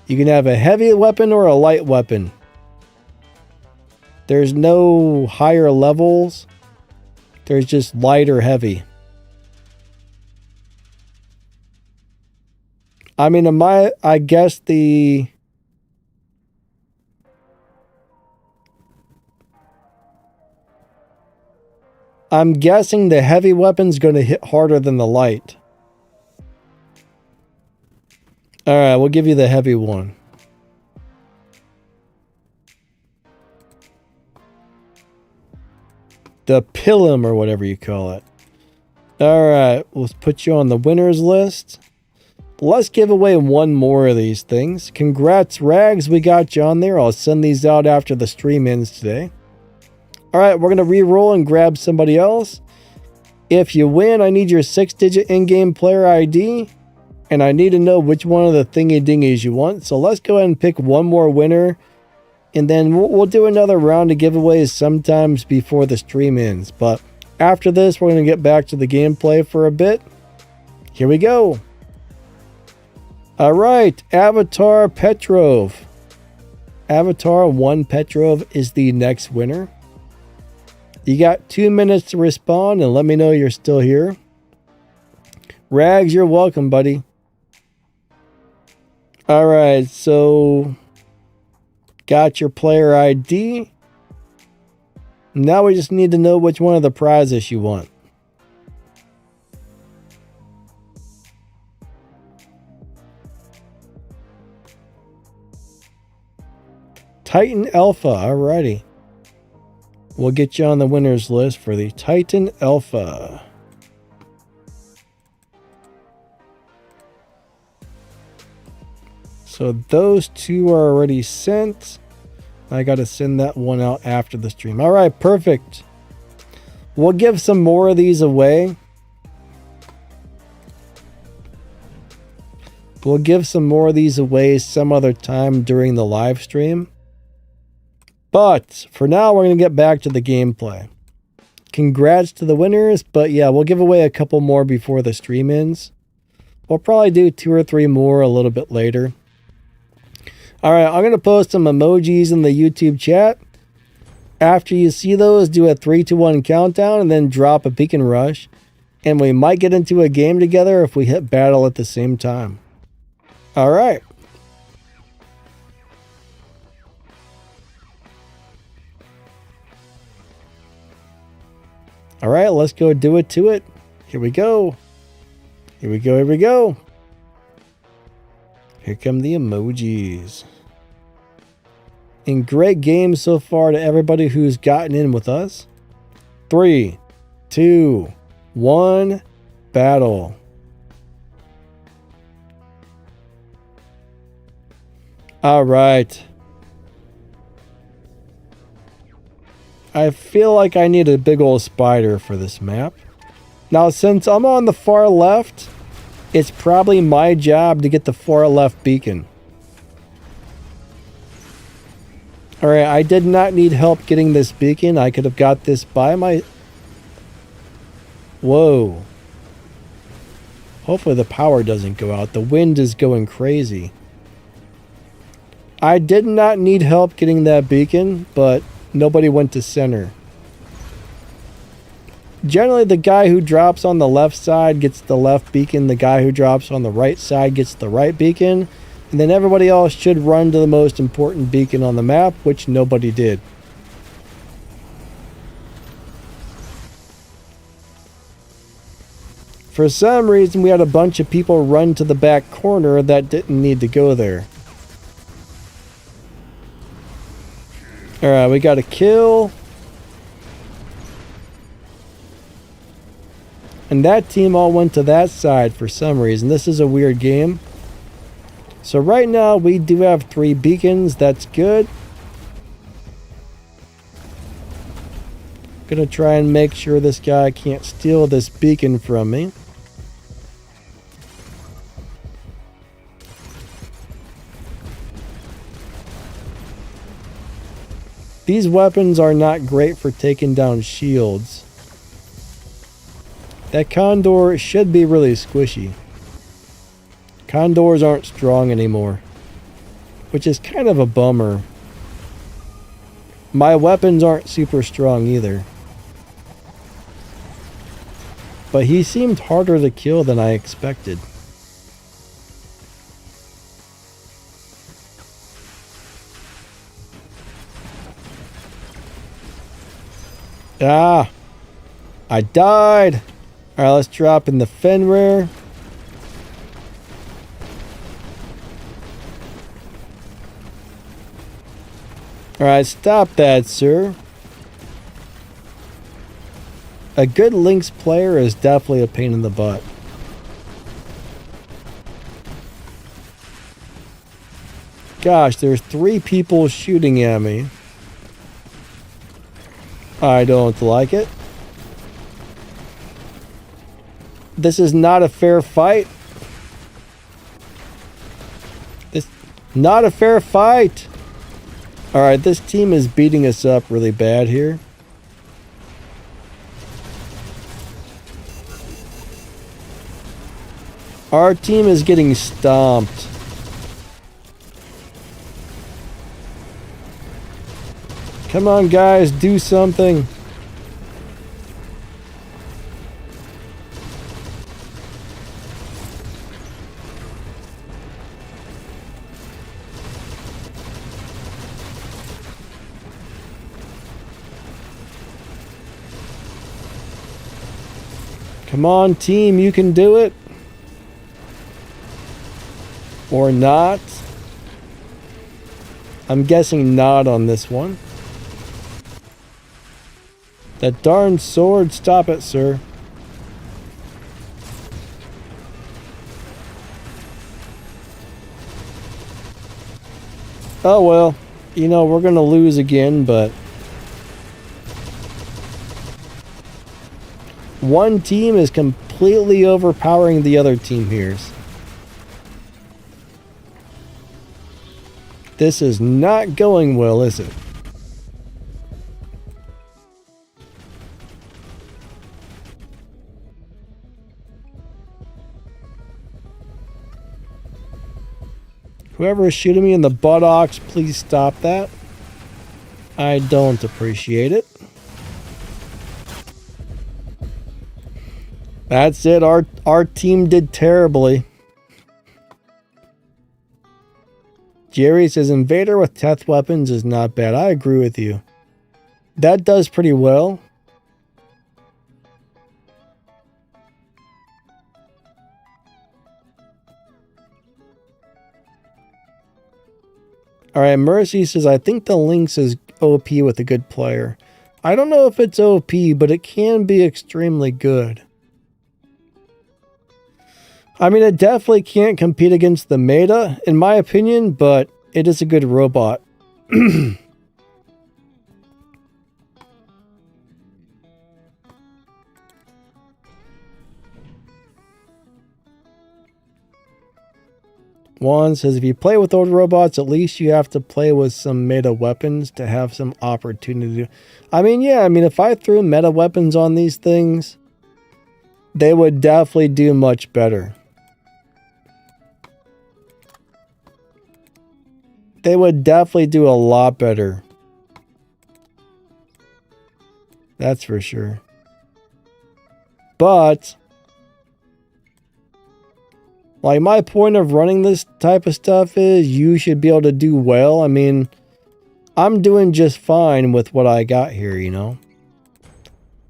You can have a heavy weapon or a light weapon. There's no higher levels. There's just light or heavy. I mean, I guess I'm guessing the heavy weapon's going to hit harder than the light. Alright, we'll give you the heavy one. The Pilum, or whatever you call it. Alright, let's put you on the winners list. Let's give away one more of these things. Congrats, Rags. We got you on there. I'll send these out after the stream ends today. Alright, we're going to re-roll and grab somebody else. If you win, I need your 6-digit in-game player ID. And I need to know which one of the thingy-dingies you want. So let's go ahead and pick one more winner. And then we'll do another round of giveaways sometimes before the stream ends. But after this, we're going to get back to the gameplay for a bit. Here we go. Alright, Avatar Petrov. Avatar 1 Petrov is the next winner. You got 2 minutes to respond and let me know you're still here. Rags, you're welcome, buddy. Alright, so got your player ID. Now we just need to know which one of the prizes you want. Titan Alpha, alrighty. We'll get you on the winners list for the Titan Alpha. So those two are already sent. I got to send that one out after the stream. All right, perfect. We'll give some more of these away. We'll give some more of these away some other time during the live stream. But for now, we're going to get back to the gameplay. Congrats to the winners, but yeah, we'll give away a couple more before the stream ends. We'll probably do 2 or 3 more a little bit later. Alright, I'm going to post some emojis in the YouTube chat. After you see those, do a 3, 2, 1 countdown and then drop a beacon rush. And we might get into a game together if we hit battle at the same time. Alright. Alright, let's go do it to it. Here we go. Here we go, here we go. Here come the emojis. And great game so far to everybody who's gotten in with us. 3, 2, 1, battle. Alright. I feel like I need a big old spider for this map. Now, since I'm on the far left, it's probably my job to get the far left beacon. Alright, I did not need help getting this beacon. I could have got this by my... Whoa. Hopefully the power doesn't go out. The wind is going crazy. I did not need help getting that beacon, but nobody went to center. Generally, the guy who drops on the left side gets the left beacon. The guy who drops on the right side gets the right beacon. And then everybody else should run to the most important beacon on the map, which nobody did. For some reason, we had a bunch of people run to the back corner that didn't need to go there. Alright, we got a kill. And that team all went to that side for some reason. This is a weird game. So right now we do have 3 beacons. That's good. Gonna try and make sure this guy can't steal this beacon from me. These weapons are not great for taking down shields. That Condor should be really squishy. Condors aren't strong anymore, which is kind of a bummer. My weapons aren't super strong either. But he seemed harder to kill than I expected. Ah! I died! Alright, let's drop in the Fenrir. Alright, stop that, sir. A good Lynx player is definitely a pain in the butt. Gosh, there's 3 people shooting at me. I don't like it. This is not a fair fight. It's not a fair fight. Alright, this team is beating us up really bad here. Our team is getting stomped. Come on, guys, do something. Come on, team, you can do it. Or not. I'm guessing not on this one. That darn sword, stop it, sir. Oh well, you know, we're gonna lose again, but one team is completely overpowering the other team here. This is not going well, is it? Whoever is shooting me in the buttocks, please stop that. I don't appreciate it. That's it. Our team did terribly. Jerry says Invader with Teth weapons is not bad. I agree with you. That does pretty well. Alright, Mercy says, I think the Lynx is OP with a good player. I don't know if it's OP, but it can be extremely good. I mean, it definitely can't compete against the meta, in my opinion, but it is a good robot. Juan says, if you play with old robots, at least you have to play with some meta weapons to have some opportunity. I mean, yeah, if I threw meta weapons on these things, they would definitely do much better. They would definitely do a lot better. That's for sure. But like, my point of running this type of stuff is you should be able to do well. I mean, I'm doing just fine with what I got here, you know.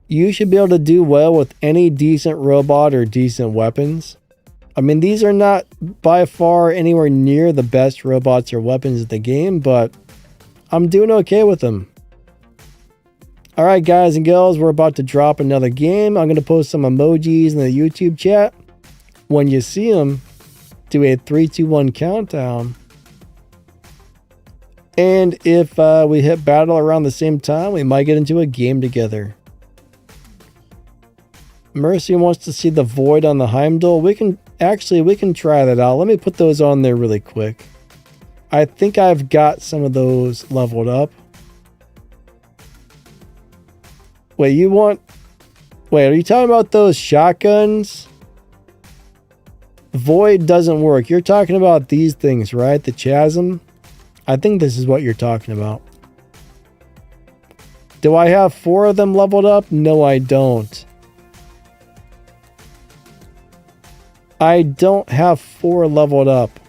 You should be able to do well with any decent robot or decent weapons. I mean, these are not by far anywhere near the best robots or weapons in the game, but I'm doing okay with them. Alright, guys and girls, we're about to drop another game. I'm going to post some emojis in the YouTube chat. When you see them, do a 3, 2, 1 countdown. And if we hit battle around the same time, we might get into a game together. Mercy wants to see the Void on the Heimdall. We can try that out. Let me put those on there really quick. I think I've got some of those leveled up. Wait, are you talking about those shotguns? Void doesn't work. You're talking about these things, right? The Chasm? I think this is what you're talking about. Do I have 4 of them leveled up? No, I don't. I don't have 4 leveled up.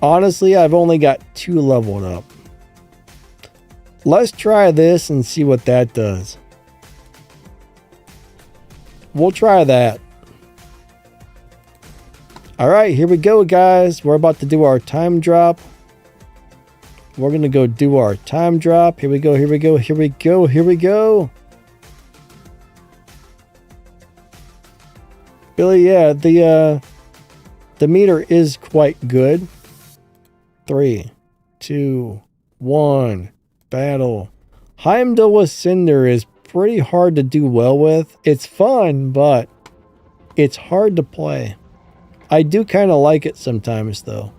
Honestly, I've only got 2 leveled up. Let's try this and see what that does. We'll try that. Alright, here we go, guys. We're about to do our time drop. We're going to go do our time drop. Here we go, here we go, here we go, here we go. Billy, yeah, the meter is quite good. 3, 2, 1, battle. Heimdall with Cinder is pretty hard to do well with. It's fun, but it's hard to play. I do kind of like it sometimes, though.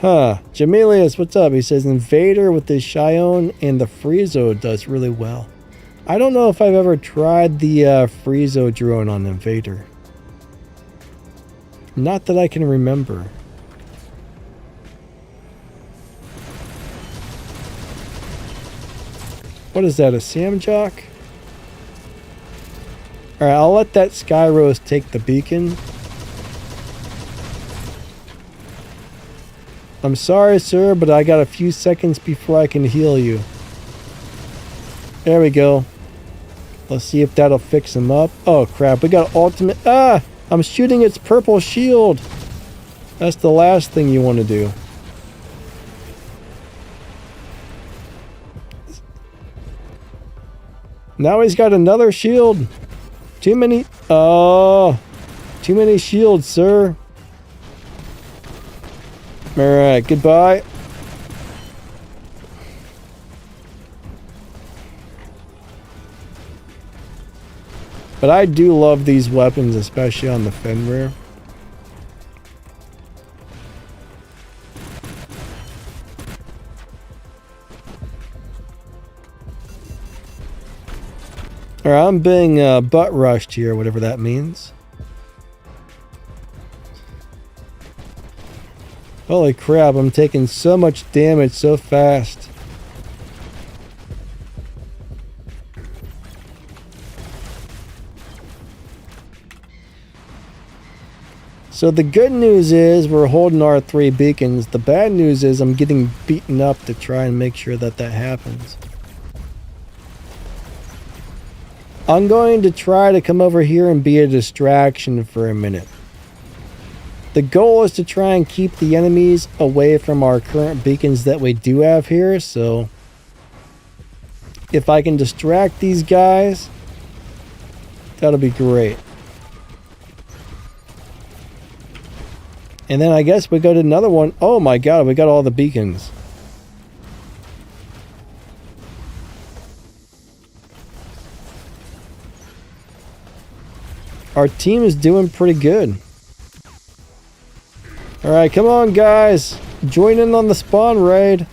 Huh. Jamelius, what's up? He says Invader with the Shion and the Friezo does really well. I don't know if I've ever tried the Friezo drone on Invader. Not that I can remember. What is that, a Samjock? Alright, I'll let that Skyros take the beacon. I'm sorry, sir, but I got a few seconds before I can heal you. There we go. Let's see if that'll fix him up. Oh, crap. We got ultimate... Ah! I'm shooting its purple shield. That's the last thing you want to do. Now he's got another shield. Too many... Oh! Too many shields, sir. Alright, goodbye. But I do love these weapons, especially on the Fenrir. Alright, I'm being butt rushed here, whatever that means. Holy crap, I'm taking so much damage so fast. So the good news is we're holding our 3 beacons. The bad news is I'm getting beaten up to try and make sure that that happens. I'm going to try to come over here and be a distraction for a minute. The goal is to try and keep the enemies away from our current beacons that we do have here, so if I can distract these guys, that'll be great. And then I guess we go to another one. Oh my god, we got all the beacons. Our team is doing pretty good. Alright, come on guys. Join in on the spawn raid.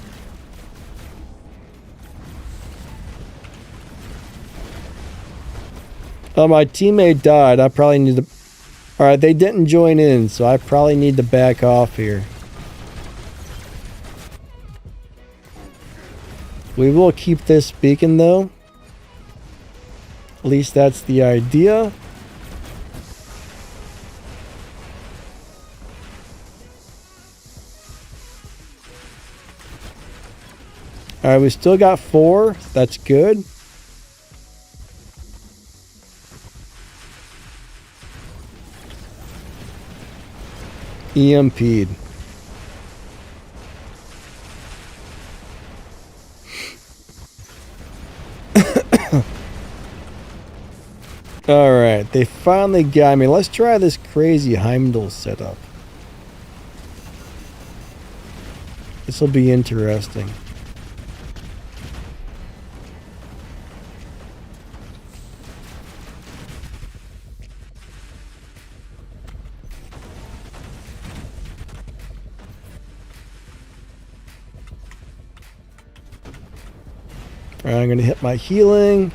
Oh, my teammate died. I probably need to... Alright, they didn't join in, so I probably need to back off here. We will keep this beacon though. At least that's the idea. Alright, we still got 4. That's good. EMP'd. Alright, they finally got me. Let's try this crazy Heimdall setup. This will be interesting. Alright, I'm going to hit my healing.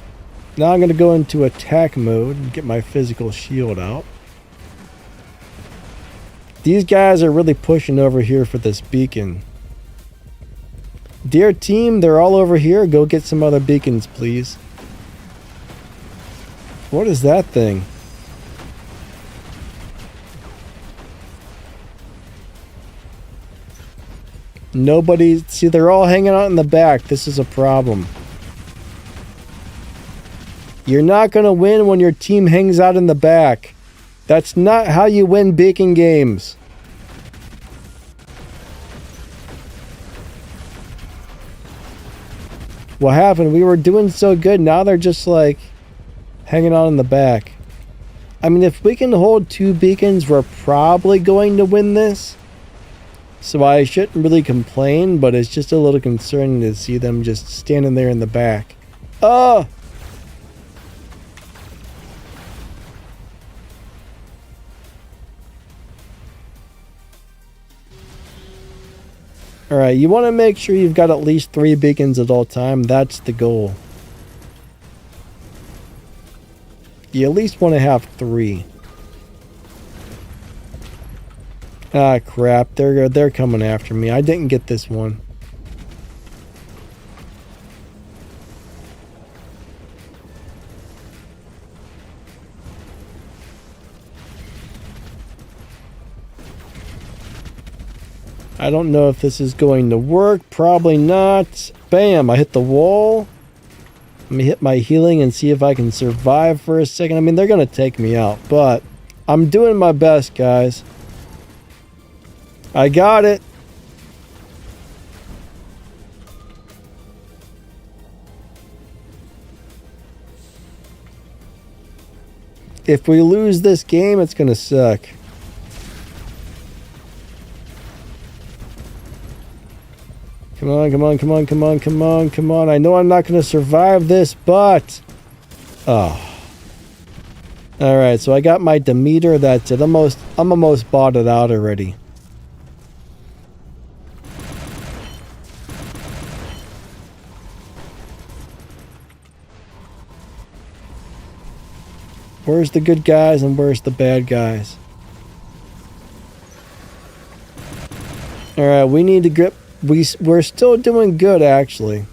Now I'm going to go into attack mode and get my physical shield out. These guys are really pushing over here for this beacon. Dear team, they're all over here. Go get some other beacons, please. What is that thing? Nobody... See, they're all hanging out in the back. This is a problem. You're not going to win when your team hangs out in the back. That's not how you win beacon games. What happened? We were doing so good. Now they're just like hanging out in the back. I mean, if we can hold 2 beacons, we're probably going to win this. So I shouldn't really complain, but it's just a little concerning to see them just standing there in the back. Oh! Alright, you want to make sure you've got at least 3 beacons at all time. That's the goal. You at least want to have 3. Ah, crap. They're coming after me. I didn't get this one. I don't know if this is going to work. Probably not. Bam! I hit the wall. Let me hit my healing and see if I can survive for a second. I mean, they're going to take me out, but I'm doing my best, guys. I got it. If we lose this game, it's going to suck. Come on, come on, come on, come on, come on, come on. I know I'm not going to survive this, but... Oh. Alright, so I got my Demeter. That's it. I'm almost bought it out already. Where's the good guys and where's the bad guys? Alright, we need to grip... We're still doing good, actually.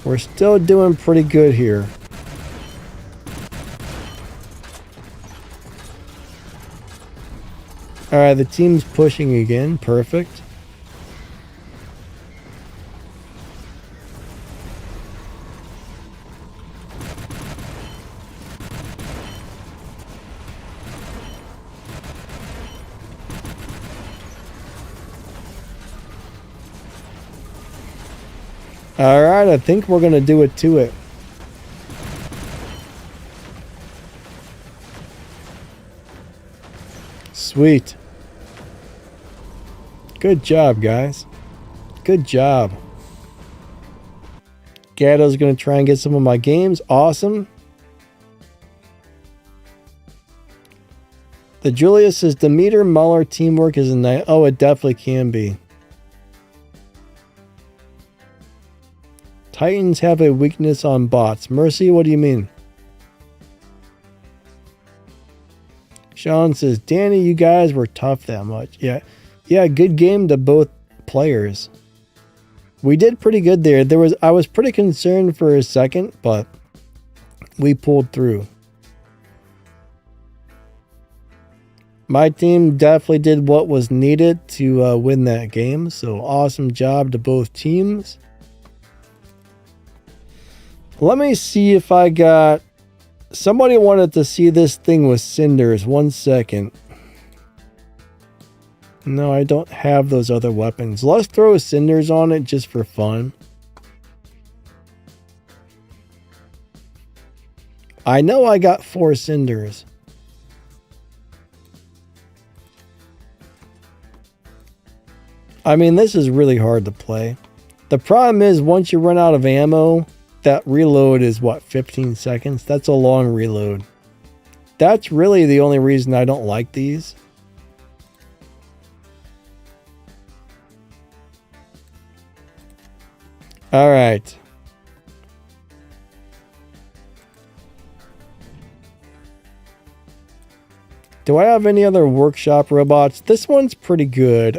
We're still doing pretty good here. Alright, the team's pushing again. Perfect. Alright, I think we're going to do it to it. Sweet. Good job, guys. Good job. Gatto's going to try and get some of my games. Awesome. The Julius says Demeter Muller teamwork is a night. Oh, it definitely can be. Titans have a weakness on bots. Mercy, what do you mean? Sean says, Danny, you guys were tough that much. Yeah, good game to both players. We did pretty good there. I was pretty concerned for a second, but we pulled through. My team definitely did what was needed to win that game, so awesome job to both teams. Let me see if I got... Somebody wanted to see this thing with cinders. 1 second. No, I don't have those other weapons. Let's throw cinders on it just for fun. I know I got 4 cinders. I mean, this is really hard to play. The problem is once you run out of ammo... That reload is what, 15 seconds? That's a long reload. That's really the only reason I don't like these. Alright. Do I have any other workshop robots? This one's pretty good.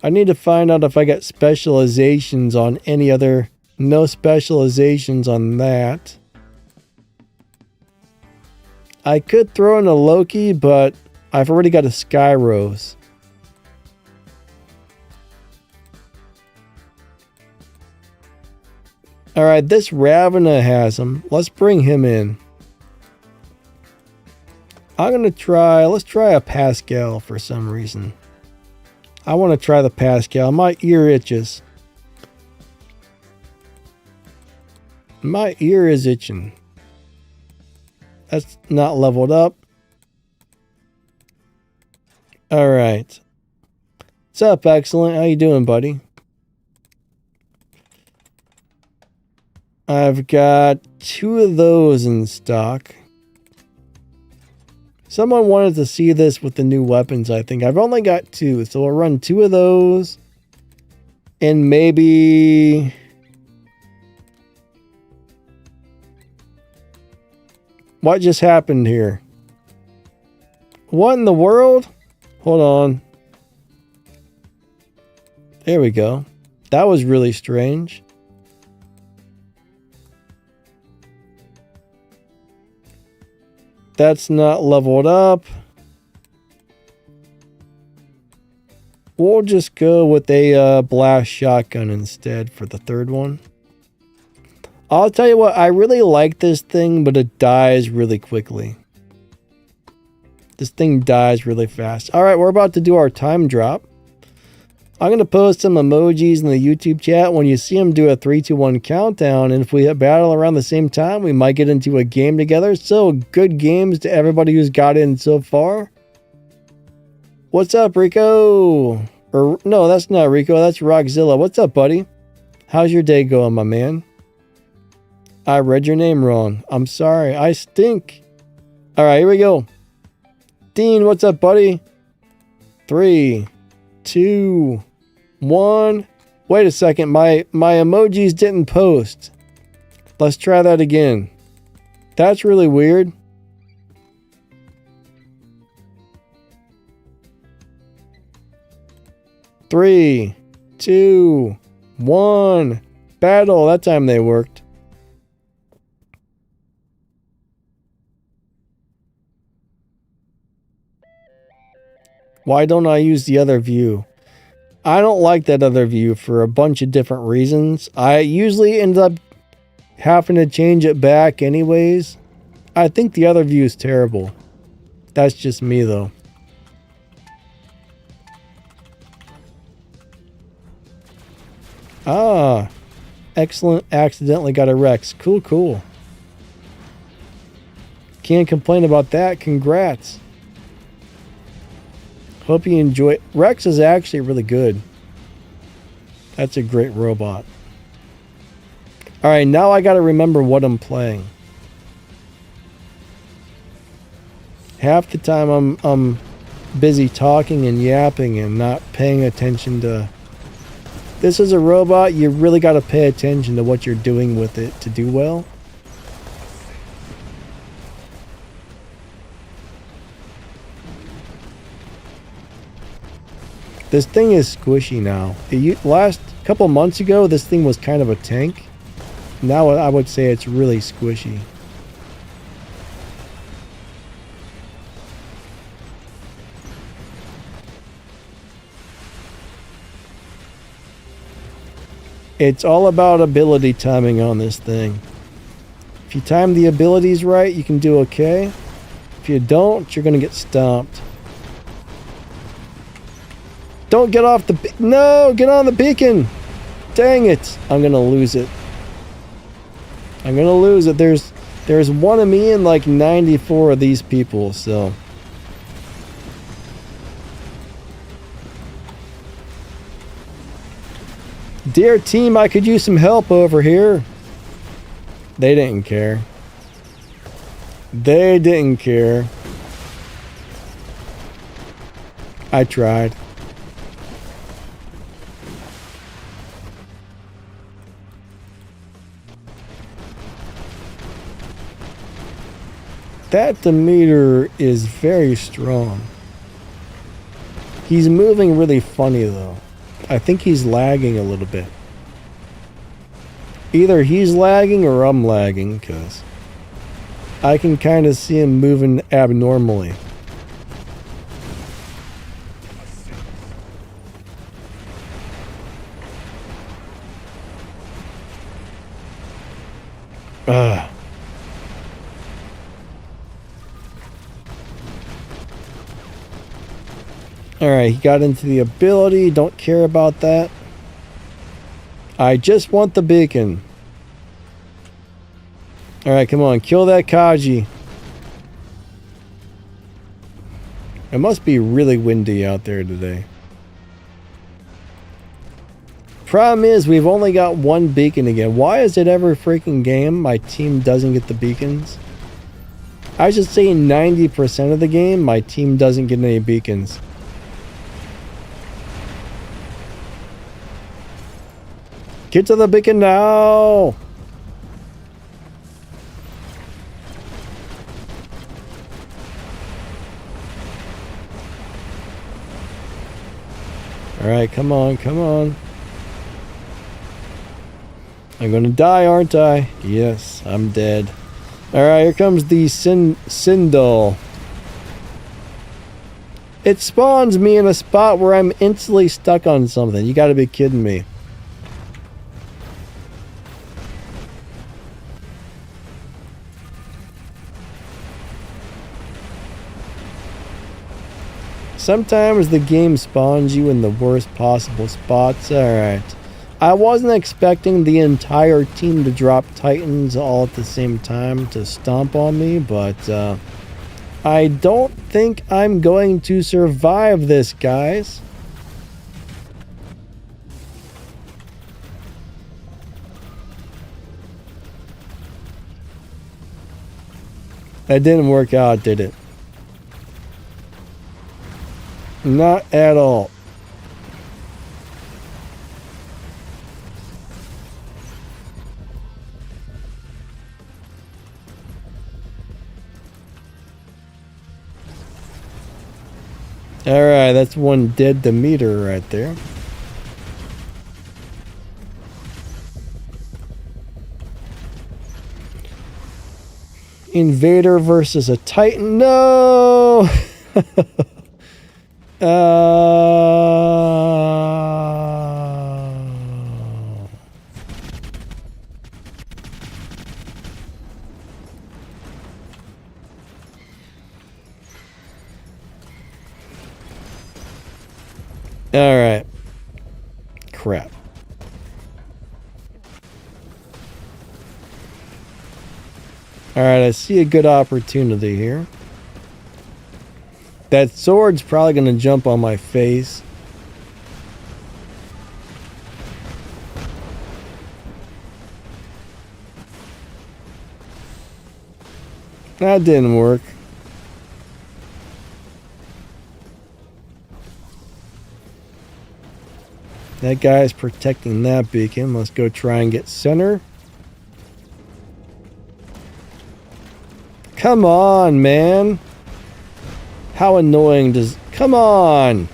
I need to find out if I got specializations on any other. No specializations on that. I could throw in a Loki, but I've already got a Sky Rose. Alright, this Ravena has him. Let's bring him in. Let's try a Pascal for some reason. I want to try the Pascal. My ear itches. My ear is itching. That's not leveled up. Alright. What's up, Excellent? How you doing, buddy? I've got 2 of those in stock. Someone wanted to see this with the new weapons, I think. I've only got 2, so we'll run 2 of those. And maybe... What just happened here? What in the world? Hold on. There we go. That was really strange. That's not leveled up. We'll just go with a blast shotgun instead for the 3rd one. I'll tell you what, I really like this thing, but it dies really quickly. This thing dies really fast. Alright, we're about to do our time drop. I'm going to post some emojis in the YouTube chat. When you see them, do a 3, 2, 1 countdown. And if we battle around the same time, we might get into a game together. So, good games to everybody who's got in so far. What's up, Rico? Or, no, that's not Rico. That's Rockzilla. What's up, buddy? How's your day going, my man? I read your name wrong. I'm sorry. I stink. Alright, here we go. Dean, what's up, buddy? 3, 2, 1. Wait a second. My emojis didn't post. Let's try that again. That's really weird. Three, 2, 1. Battle. That time they worked. Why don't I use the other view? I don't like that other view for a bunch of different reasons. I usually end up having to change it back anyways. I think the other view is terrible. That's just me though. Ah, Excellent. Accidentally got a Rex. Cool, cool. Can't complain about that. Congrats. Hope you enjoy it. Rex is actually really good. That's a great robot. Alright, now I gotta remember what I'm playing. Half the time I'm busy talking and yapping and not paying attention to... This is a robot, you really gotta pay attention to what you're doing with it to do well. This thing is squishy now. Last couple months ago, this thing was kind of a tank. Now I would say it's really squishy. It's all about ability timing on this thing. If you time the abilities right, you can do okay. If you don't, you're going to get stomped. Don't get off the... No! Get on the beacon! Dang it! I'm going to lose it. I'm going to lose it. There's one of me and like 94 of these people, so... Dear team, I could use some help over here. They didn't care. They didn't care. I tried. That Demeter is very strong. He's moving really funny though. I think he's lagging a little bit. Either he's lagging or I'm lagging, because I can kind of see him moving abnormally. Ugh. Alright, he got into the ability. Don't care about that. I just want the beacon. Alright, come on. Kill that Kaji. It must be really windy out there today. Problem is, we've only got one beacon again. Why is it every freaking game my team doesn't get the beacons? I should say 90% of the game, my team doesn't get any beacons. Get to the beacon now! Alright, come on, come on. I'm gonna die, aren't I? Yes, I'm dead. Alright, here comes the Sindel. It spawns me in a spot where I'm instantly stuck on something. You gotta be kidding me. Sometimes the game spawns you in the worst possible spots. Alright. I wasn't expecting the entire team to drop Titans all at the same time to stomp on me, but I don't think I'm going to survive this, guys. That didn't work out, did it? Not at all. Alright, that's one dead Demeter right there. Invader versus a Titan. No! Alright. Crap. Alright, I see a good opportunity here. That sword's probably going to jump on my face. That didn't work. That guy's protecting that beacon. Let's go try and get center. Come on, man. How annoying does... Come on!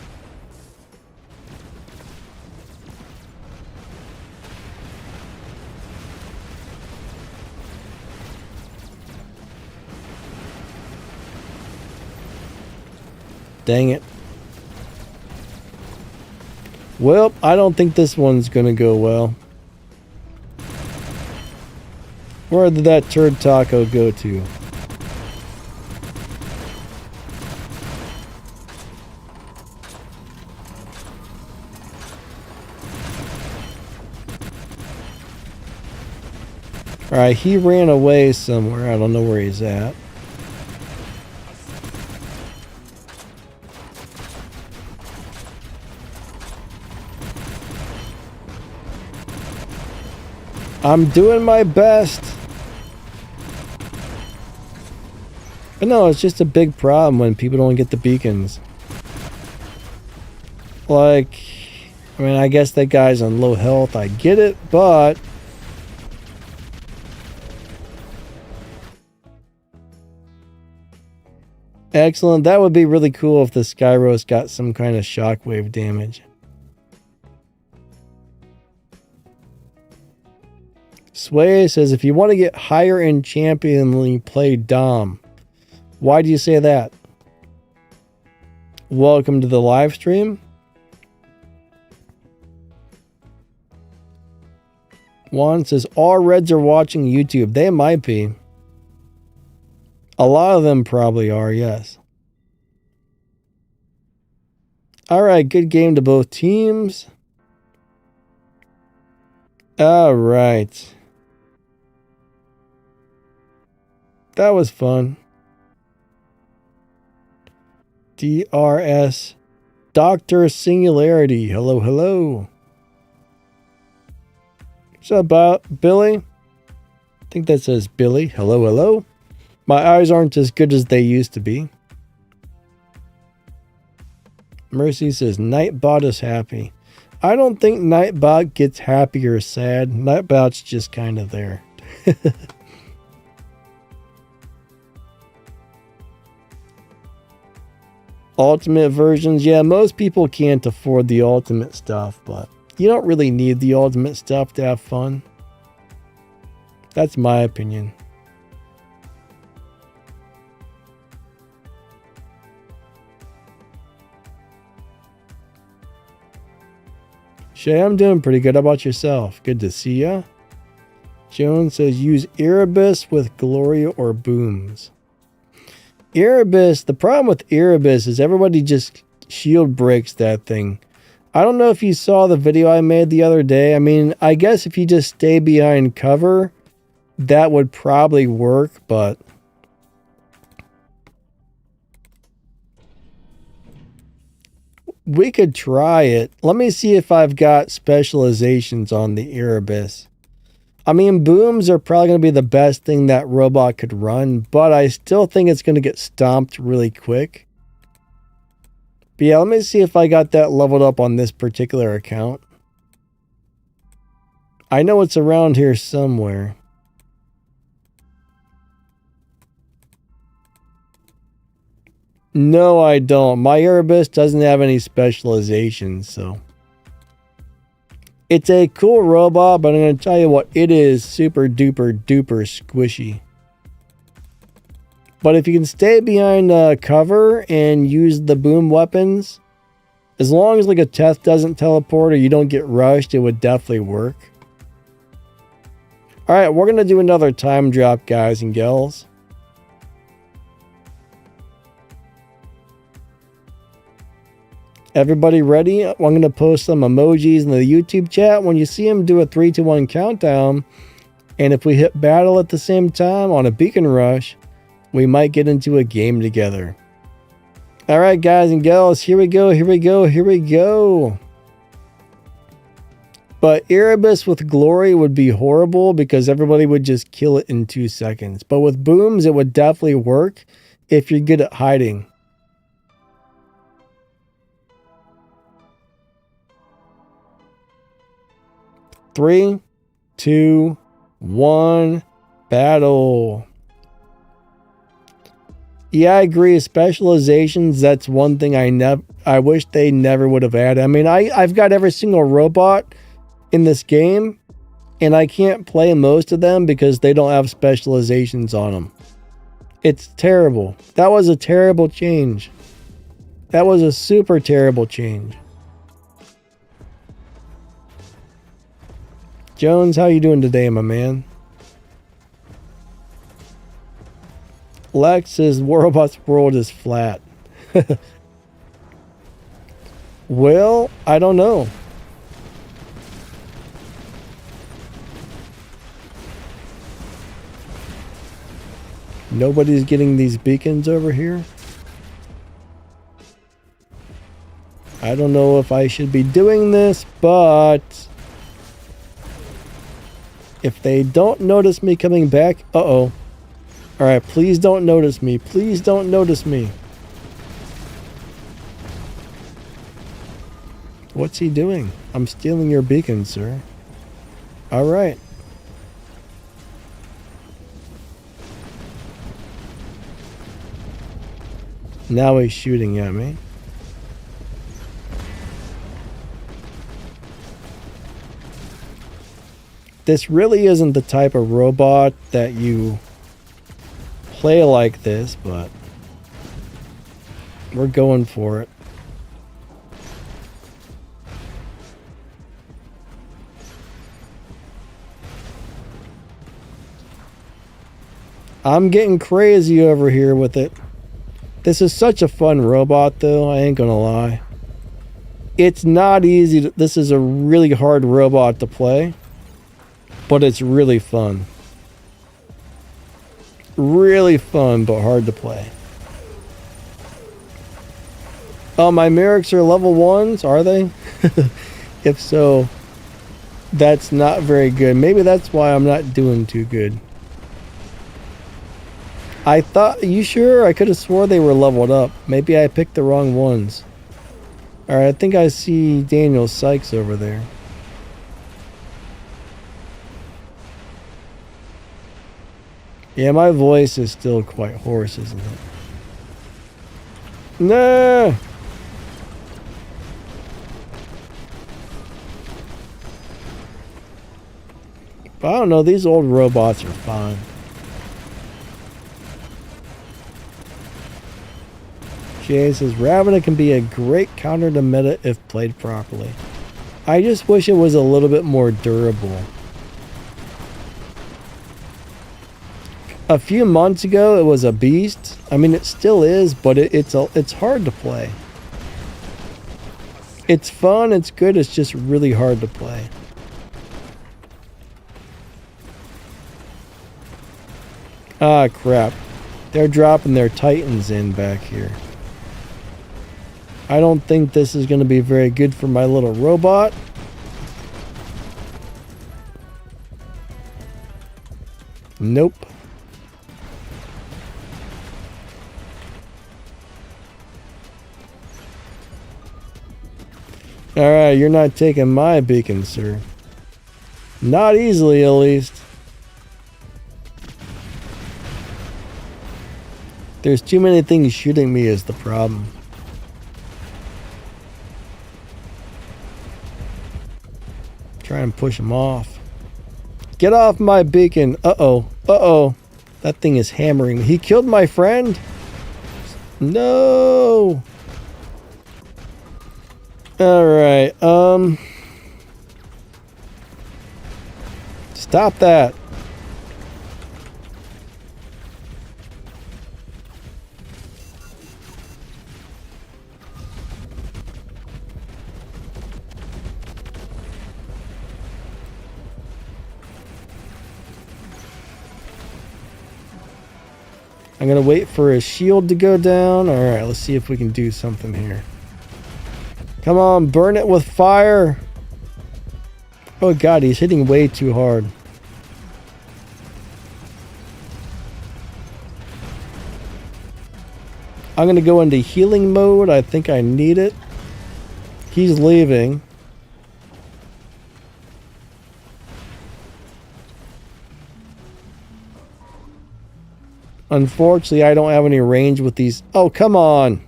Dang it. Well, I don't think this one's gonna go well. Where did that turd taco go to? Alright, he ran away somewhere. I don't know where he's at. I'm doing my best. But no, it's just a big problem when people don't get the beacons. Like, I mean, I guess that guy's on low health. I get it, but... Excellent. That would be really cool if the Skyros got some kind of shockwave damage. Sway says, if you want to get higher in champion, play Dom. Why do you say that? Welcome to the live stream. Juan says, all Reds are watching YouTube. They might be. A lot of them probably are, yes. All right, good game to both teams. All right. That was fun. DRS. Dr. Singularity. Hello, hello. What's up, Billy? I think that says Billy. Hello, hello. My eyes aren't as good as they used to be. Mercy says, Nightbot is happy. I don't think Nightbot gets happy or sad. Nightbot's just kind of there. Ultimate versions. Yeah, most people can't afford the ultimate stuff, but you don't really need the ultimate stuff to have fun. That's my opinion. Shay, I'm doing pretty good. How about yourself? Good to see ya. Jones says use Erebus with Glory or Booms. Erebus, the problem with Erebus is everybody just shield breaks that thing. I don't know if you saw the video I made the other day. I mean, I guess if you just stay behind cover, that would probably work, but we could try it. Let me see if I've got specializations on the Erebus. I mean, booms are probably going to be the best thing that robot could run, but I still think it's going to get stomped really quick. But yeah, let me see if I got that leveled up on this particular account. I know it's around here somewhere. No, I don't. My Erebus doesn't have any specializations, so. It's a cool robot, but I'm going to tell you what, it is super duper duper squishy. But if you can stay behind cover and use the boom weapons, as long as like a Teth doesn't teleport or you don't get rushed, it would definitely work. Alright, we're going to do another time drop, guys and gals. Everybody ready? I'm going to post some emojis in the YouTube chat. When you see them, do a 3, 2, 1 countdown. And if we hit battle at the same time on a beacon rush, we might get into a game together. Alright, guys and gals, here we go, here we go, here we go. But Erebus with Glory would be horrible because everybody would just kill it in 2 seconds. But with booms, it would definitely work if you're good at hiding. Three, 2, 1, battle. Yeah, I agree. Specializations, that's one thing I wish they never would have added. I mean, I've got every single robot in this game, and I can't play most of them because they don't have specializations on them. It's terrible. That was a terrible change. That was a super terrible change. Jones, how you doing today, my man? Lex says Warobot's world is flat. Well, I don't know. Nobody's getting these beacons over here. I don't know if I should be doing this, but if they don't notice me coming back, uh-oh. Alright, please don't notice me. Please don't notice me. What's he doing? I'm stealing your beacon, sir. Alright. Now he's shooting at me. This really isn't the type of robot that you play like this, but we're going for it. I'm getting crazy over here with it. This is such a fun robot, though. I ain't gonna lie. It's not easy. This is a really hard robot to play, but it's really fun. Really fun, but hard to play. Oh, my Merrics are level 1s, are they? If so, that's not very good. Maybe that's why I'm not doing too good. I thought, you sure? I could have swore they were leveled up. Maybe I picked the wrong ones. Alright, I think I see Daniel Sykes over there. Yeah, my voice is still quite hoarse, isn't it? No! But I don't know, these old robots are fine. Jay says, Ravana can be a great counter to meta if played properly. I just wish it was a little bit more durable. A few months ago, it was a beast. I mean, it still is, but it's hard to play. It's fun, it's good, it's just really hard to play. Ah, crap. They're dropping their Titans in back here. I don't think this is going to be very good for my little robot. Nope. Alright, you're not taking my beacon, sir. Not easily, at least. There's too many things shooting me is the problem. Try and push him off. Get off my beacon. Uh-oh. Uh-oh. That thing is hammering me. He killed my friend? No. Alright, stop that. I'm gonna wait for his shield to go down. Alright, let's see if we can do something here. Come on, burn it with fire. Oh god, he's hitting way too hard. I'm gonna go into healing mode. I think I need it. He's leaving. Unfortunately, I don't have any range with these. Oh, come on.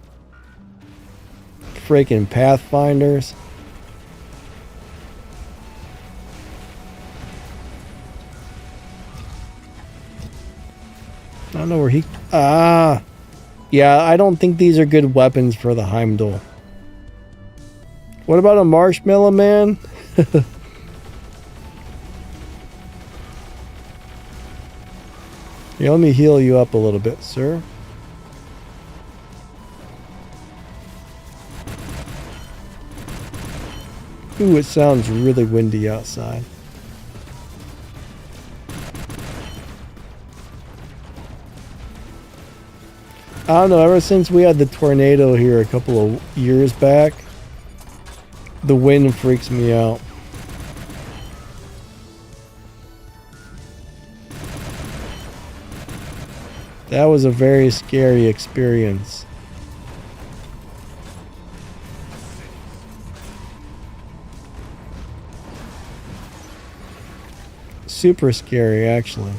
Freaking Pathfinders. I don't know where he... Ah! Yeah, I don't think these are good weapons for the Heimdall. What about a Marshmallow Man? Here, let me heal you up a little bit, sir. Ooh, it sounds really windy outside. I don't know, ever since we had the tornado here a couple of years back, the wind freaks me out. That was a very scary experience. Super scary, actually.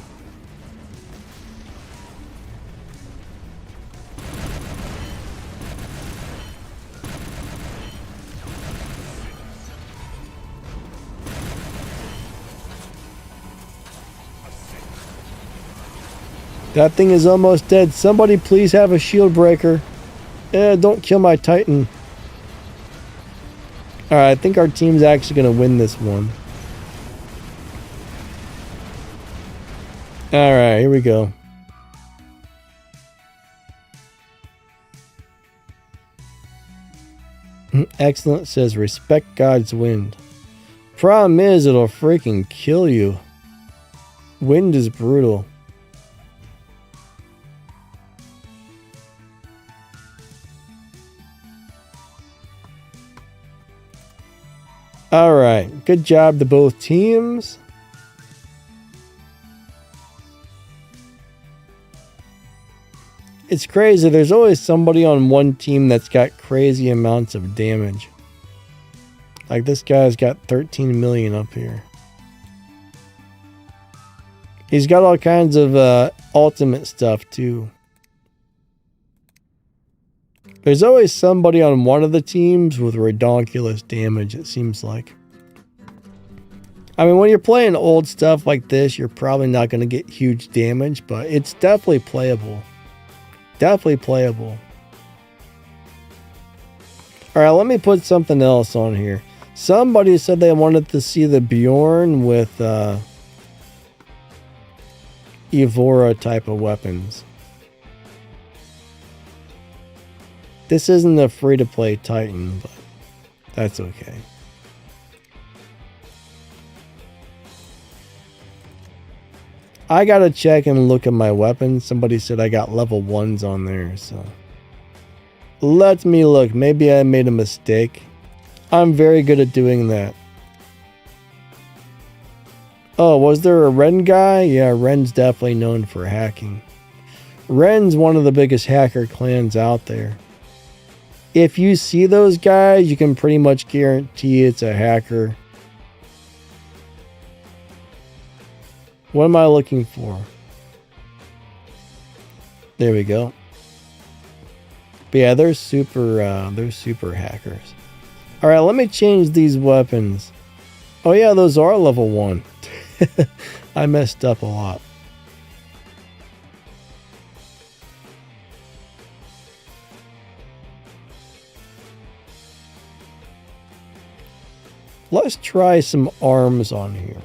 That thing is almost dead. Somebody please have a shield breaker. Don't kill my Titan. Alright, I think our team's actually going to win this one. Alright, here we go. Excellent says respect God's wind. Problem is it'll freaking kill you. Wind is brutal. Alright, good job to both teams. It's crazy, there's always somebody on one team that's got crazy amounts of damage. Like this guy's got 13 million up here. He's got all kinds of ultimate stuff too. There's always somebody on one of the teams with ridiculous damage, it seems like. I mean, when you're playing old stuff like this, you're probably not going to get huge damage, but it's definitely playable. Definitely playable. Alright, let me put something else on here. Somebody said they wanted to see the Bjorn with Evora type of weapons. This isn't a free-to-play Titan, but that's okay. I gotta check and look at my weapons. Somebody said I got level 1s on there, so let me look. Maybe I made a mistake. I'm very good at doing that. Oh, was there a Ren guy? Yeah, Ren's definitely known for hacking. Ren's one of the biggest hacker clans out there. If you see those guys, you can pretty much guarantee it's a hacker. What am I looking for? There we go. But yeah, they're super hackers. All right, let me change these weapons. Oh yeah, those are level 1. I messed up a lot. Let's try some arms on here.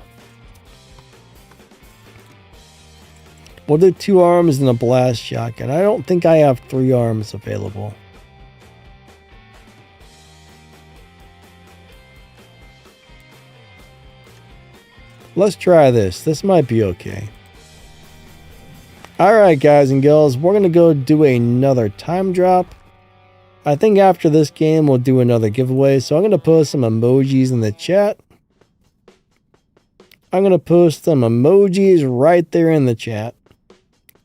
We'll do 2 arms and a blast shotgun. I don't think I have 3 arms available. Let's try this. This might be okay. Alright guys and girls, we're going to go do another time drop. I think after this game we'll do another giveaway. So I'm going to post some emojis in the chat. I'm going to post some emojis right there in the chat.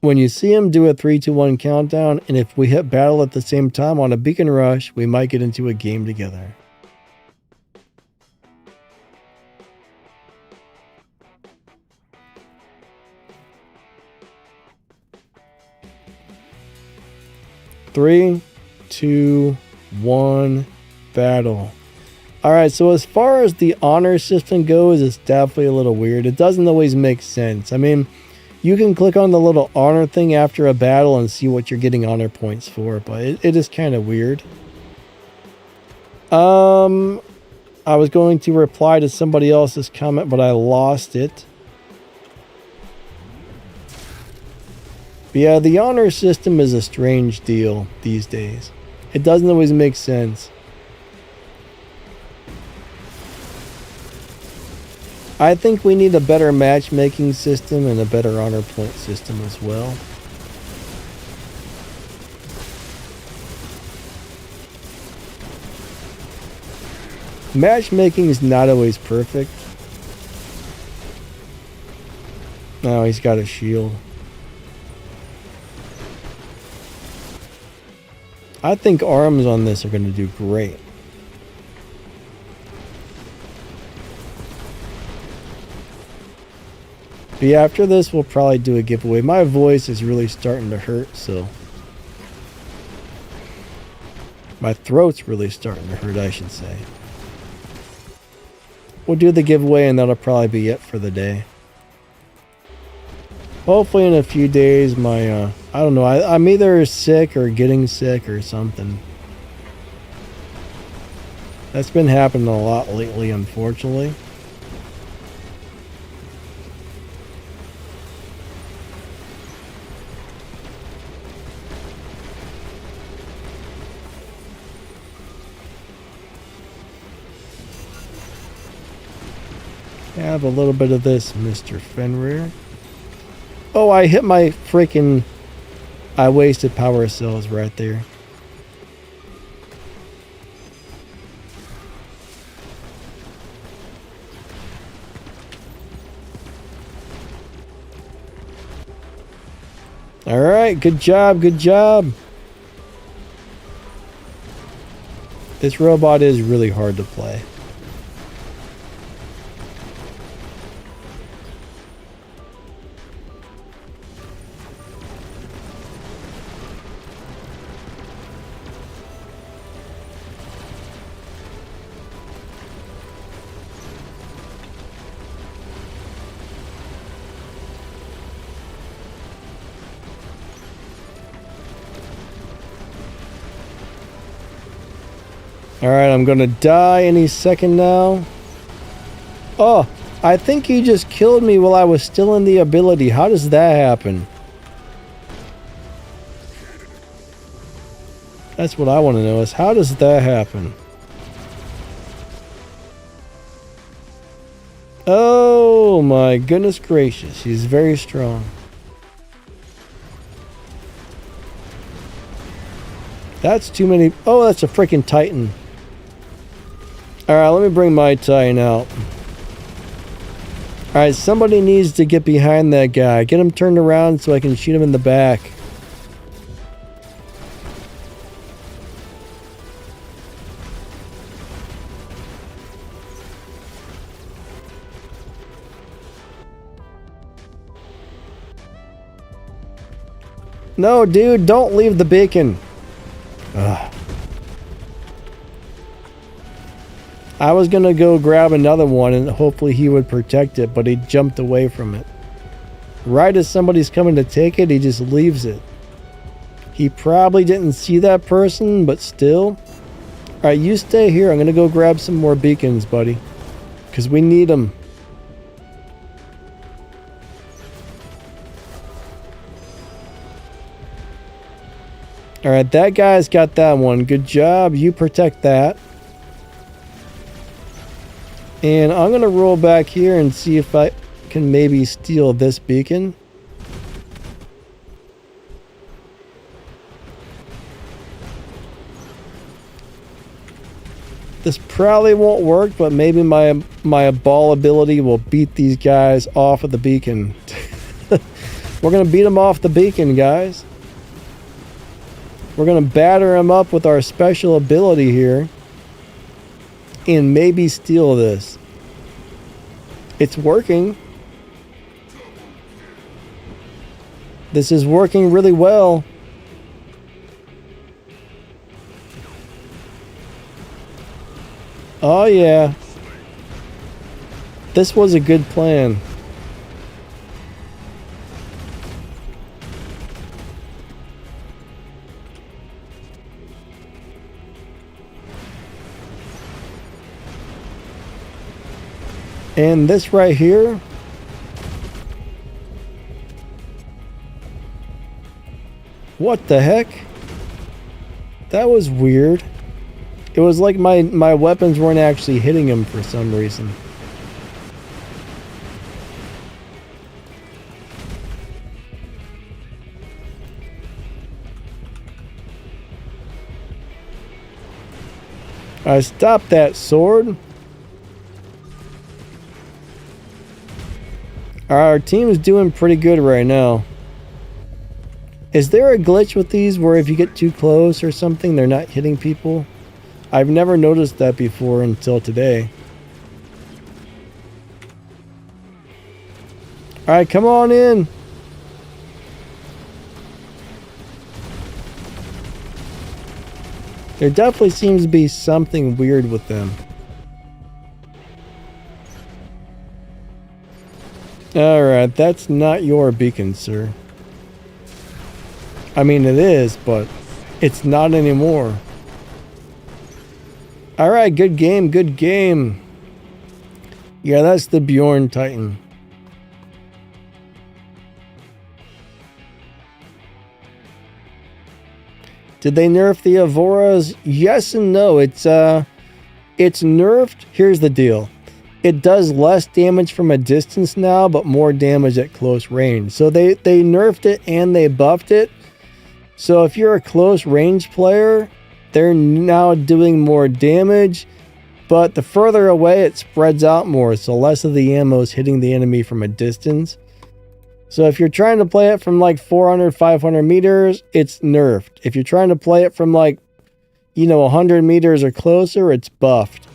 When you see them, do a 3, 2, 1 countdown. And if we hit battle at the same time on a beacon rush, we might get into a game together. Three, 2, 1, battle. Alright, so as far as the honor system goes, it's definitely a little weird. It doesn't always make sense. I mean, you can click on the little honor thing after a battle and see what you're getting honor points for, but it is kind of weird. I was going to reply to somebody else's comment, but I lost it. But yeah, the honor system is a strange deal these days. It doesn't always make sense. I think we need a better matchmaking system and a better honor point system as well. Matchmaking is not always perfect. Oh, he's got a shield. I think arms on this are going to do great. But yeah, after this, we'll probably do a giveaway. My voice is really starting to hurt, so... my throat's really starting to hurt, I should say. We'll do the giveaway, and that'll probably be it for the day. Hopefully in a few days, my, I don't know, I'm either sick or getting sick or something. That's been happening a lot lately, unfortunately. Have a little bit of this, Mr. Fenrir. Oh, I hit my freaking... I wasted power cells right there. Alright, good job, good job. This robot is really hard to play. Alright, I'm gonna die any second now. Oh, I think he just killed me while I was still in the ability. How does that happen? That's what I want to know, is how does that happen? Oh my goodness gracious, he's very strong. That's too many. Oh, that's a freaking Titan. Alright, let me bring my Titan out. Alright, somebody needs to get behind that guy. Get him turned around so I can shoot him in the back. No, dude, don't leave the beacon. Ugh. I was gonna go grab another one and hopefully he would protect it, but he jumped away from it. Right as somebody's coming to take it, he just leaves it. He probably didn't see that person, but still. Alright, you stay here. I'm gonna go grab some more beacons, buddy. Because we need them. Alright, that guy's got that one. Good job. You protect that. And I'm going to roll back here and see if I can maybe steal this beacon. This probably won't work, but maybe my ball ability will beat these guys off of the beacon. We're going to beat them off the beacon, guys. We're going to batter them up with our special ability here. And maybe steal this. It's working. This is working really well. Oh yeah. This was a good plan. And this right here. What the heck? That was weird. It was like my weapons weren't actually hitting him for some reason. I stopped that sword. Our team is doing pretty good right now. Is there a glitch with these where if you get too close or something, they're not hitting people? I've never noticed that before until today. Alright, come on in. There definitely seems to be something weird with them. Alright, that's not your beacon, sir. I mean, it is, but it's not anymore. Alright, good game, good game. Yeah, that's the Bjorn Titan. Did they nerf the Evoras? Yes and no. It's nerfed. Here's the deal. it does less damage from a distance now, but more damage at close range. So they nerfed it and they buffed it. So if you're a close range player, they're now doing more damage, but the further away it spreads out more, so less of the ammo is hitting the enemy from a distance. So if you're trying to play it from like 400, 500 meters, it's nerfed. If you're trying to play it from like, 100 meters or closer, it's buffed.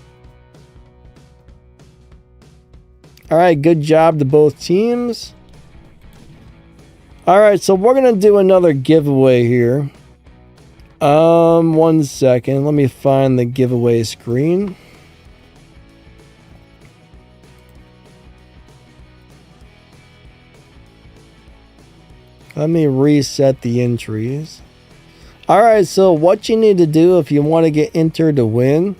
All right, good job to both teams. All right, so we're going to do another giveaway here. 1 second. Let me find the giveaway screen. Let me reset the entries. All right, so what you need to do if you want to get entered to win,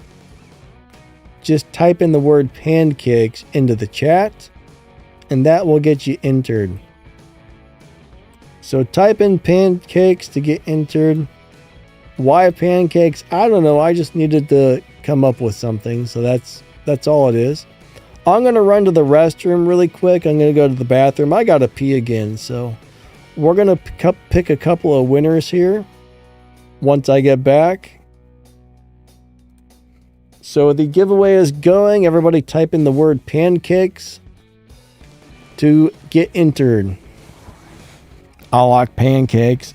just type in the word pancakes into the chat, and that will get you entered. So type in pancakes to get entered. Why pancakes? I don't know. I just needed to come up with something. So that's all it is. I'm going to run to the restroom really quick. I'm going to go to the bathroom. I got to pee again. So we're going to pick a couple of winners here once I get back. So the giveaway is going. Everybody type in the word pancakes to get entered. I like pancakes.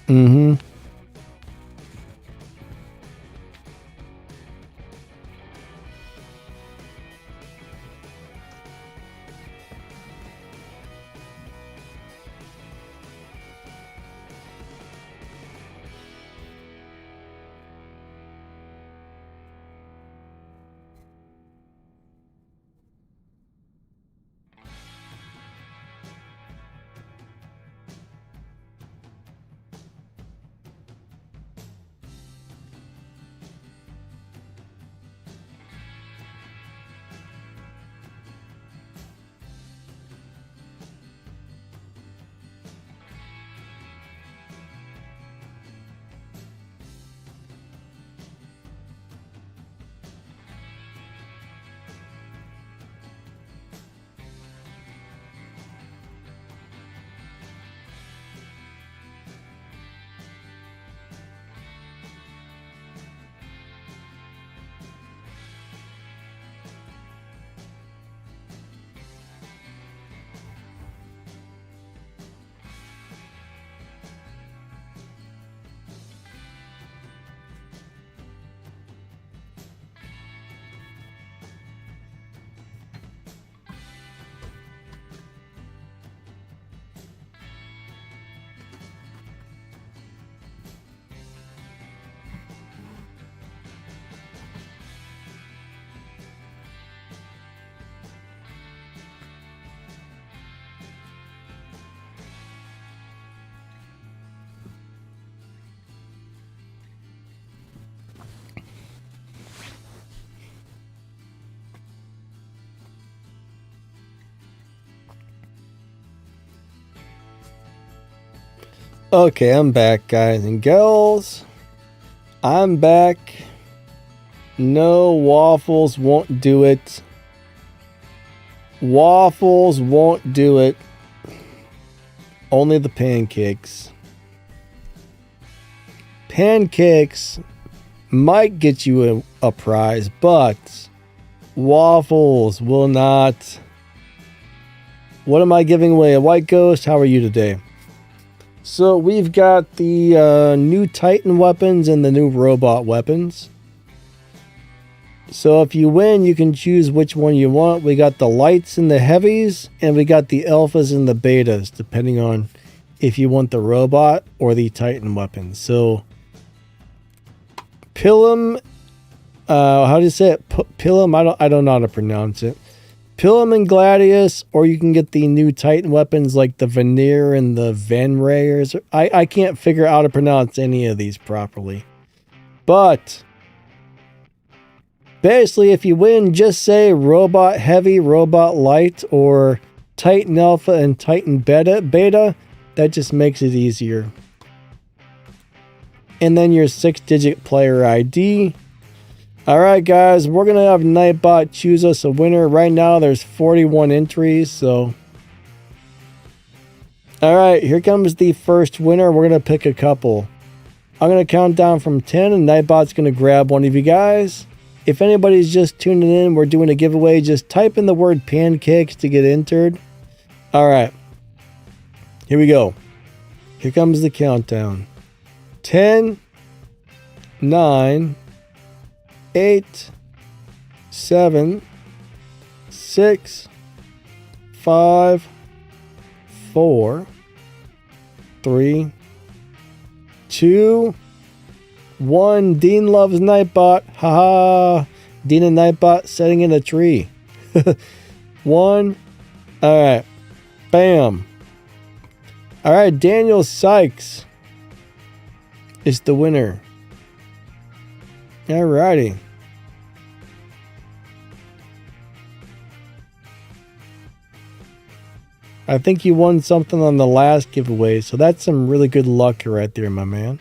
Okay, I'm back, guys and girls. I'm back. No, waffles won't do it. Waffles won't do it. Only the pancakes. Pancakes might get you a prize, but waffles will not. What am I giving away? A white ghost? How are you today? So we've got the new Titan weapons and the new robot weapons. So if you win, you can choose which one you want. We got the lights and the heavies, and we got the alphas and the betas, depending on if you want the robot or the Titan weapons. So Pilum, how do you say it? Pilum? I don't know how to pronounce it. Pilum and Gladius, or you can get the new Titan weapons like the Veneer and the Venrayers. I can't figure out how to pronounce any of these properly. But basically, if you win, just say Robot Heavy, Robot Light, or Titan Alpha and Titan Beta. That just makes it easier. And then your 6-digit player ID. All right, guys, we're going to have Nightbot choose us a winner. Right now, there's 41 entries, so... All right, here comes the first winner. We're going to pick a couple. I'm going to count down from 10, and Nightbot's going to grab one of you guys. If anybody's just tuning in, we're doing a giveaway. Just type in the word pancakes to get entered. All right. Here we go. Here comes the countdown. 10, 9, 8, 7, 6, 5, 4, 3, 2, 1. Dean loves Nightbot. Haha. Dean and Nightbot sitting in a tree. 1. All right. Bam. All right. Daniel Sykes is the winner. All righty. I think you won something on the last giveaway, so that's some really good luck right there, my man.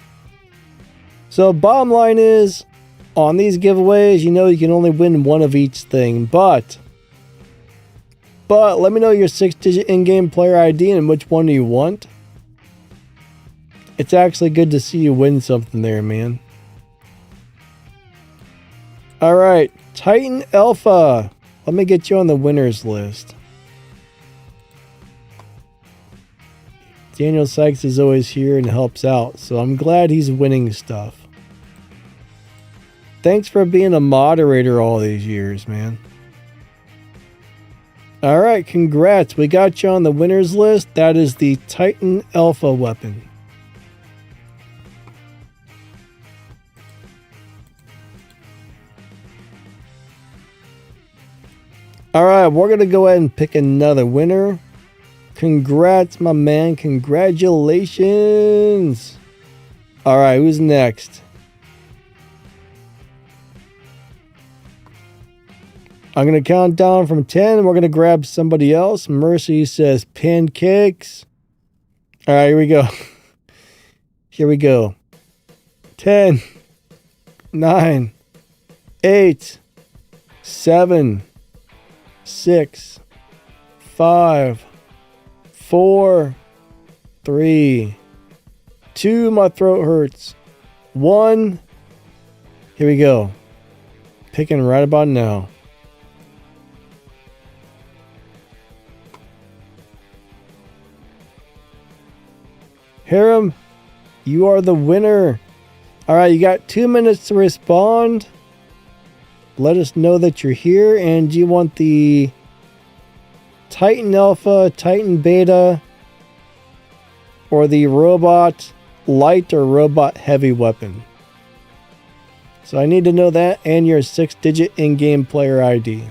So bottom line is, on these giveaways, you know you can only win one of each thing, but let me know your 6-digit in-game player ID and which one do you want. It's actually good to see you win something there, man. All right, Titan Alpha. Let me get you on the winners list. Daniel Sykes is always here and helps out, so I'm glad he's winning stuff. Thanks for being a moderator all these years, man. All right, congrats. We got you on the winners list. That is the Titan Alpha weapon. All right, we're going to go ahead and pick another winner. Congrats, my man. Congratulations. All right, who's next? I'm going to count down from 10. We're going to grab somebody else. Mercy says pancakes. All right, here we go. Here we go. 10, 9, 8, 7, 6, 5, 4, 3, 2. My throat hurts. 1. Here we go. Picking right about now. Harem, you are the winner. All right, you got 2 minutes to respond. Let us know that you're here, and do you want the Titan Alpha, Titan Beta, or the Robot Light or Robot Heavy weapon? So I need to know that and your 6-digit in-game player ID.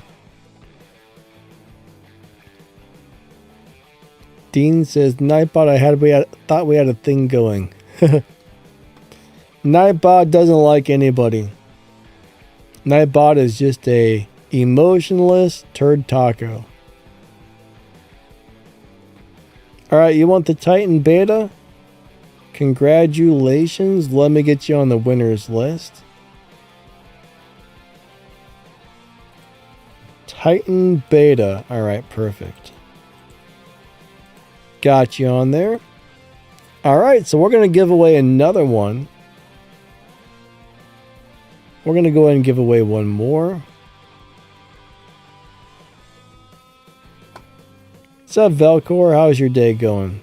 Dean says, Nightbot, I thought we had a thing going. Nightbot doesn't like anybody. Nightbot is just a emotionless turd taco. Alright, you want the Titan Beta? Congratulations. Let me get you on the winners list. Titan Beta. Alright, perfect. Got you on there. Alright, so we're going to give away another one. We're going to go ahead and give away one more. What's up, Velcor? How's your day going?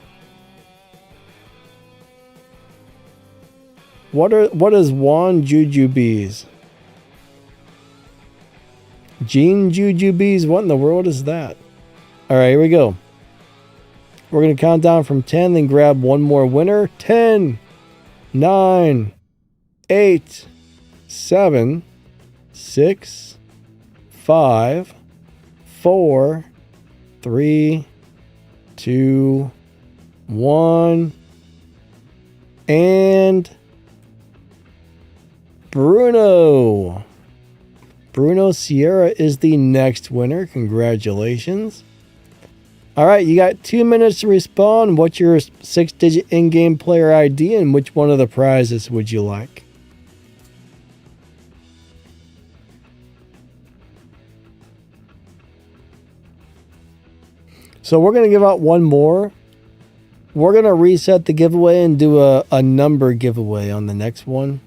What is Juan Jujubes? Gene Jujubes? What in the world is that? Alright, here we go. We're going to count down from 10, then grab one more winner. 10, 9, 8, 7, 6, 5, 4, 3, 2, 1, and Bruno. Bruno Sierra is the next winner. Congratulations. All right, you got 2 minutes to respond. What's your 6-digit in-game player ID and which one of the prizes would you like? So we're going to give out one more. We're going to reset the giveaway and do a number giveaway on the next one.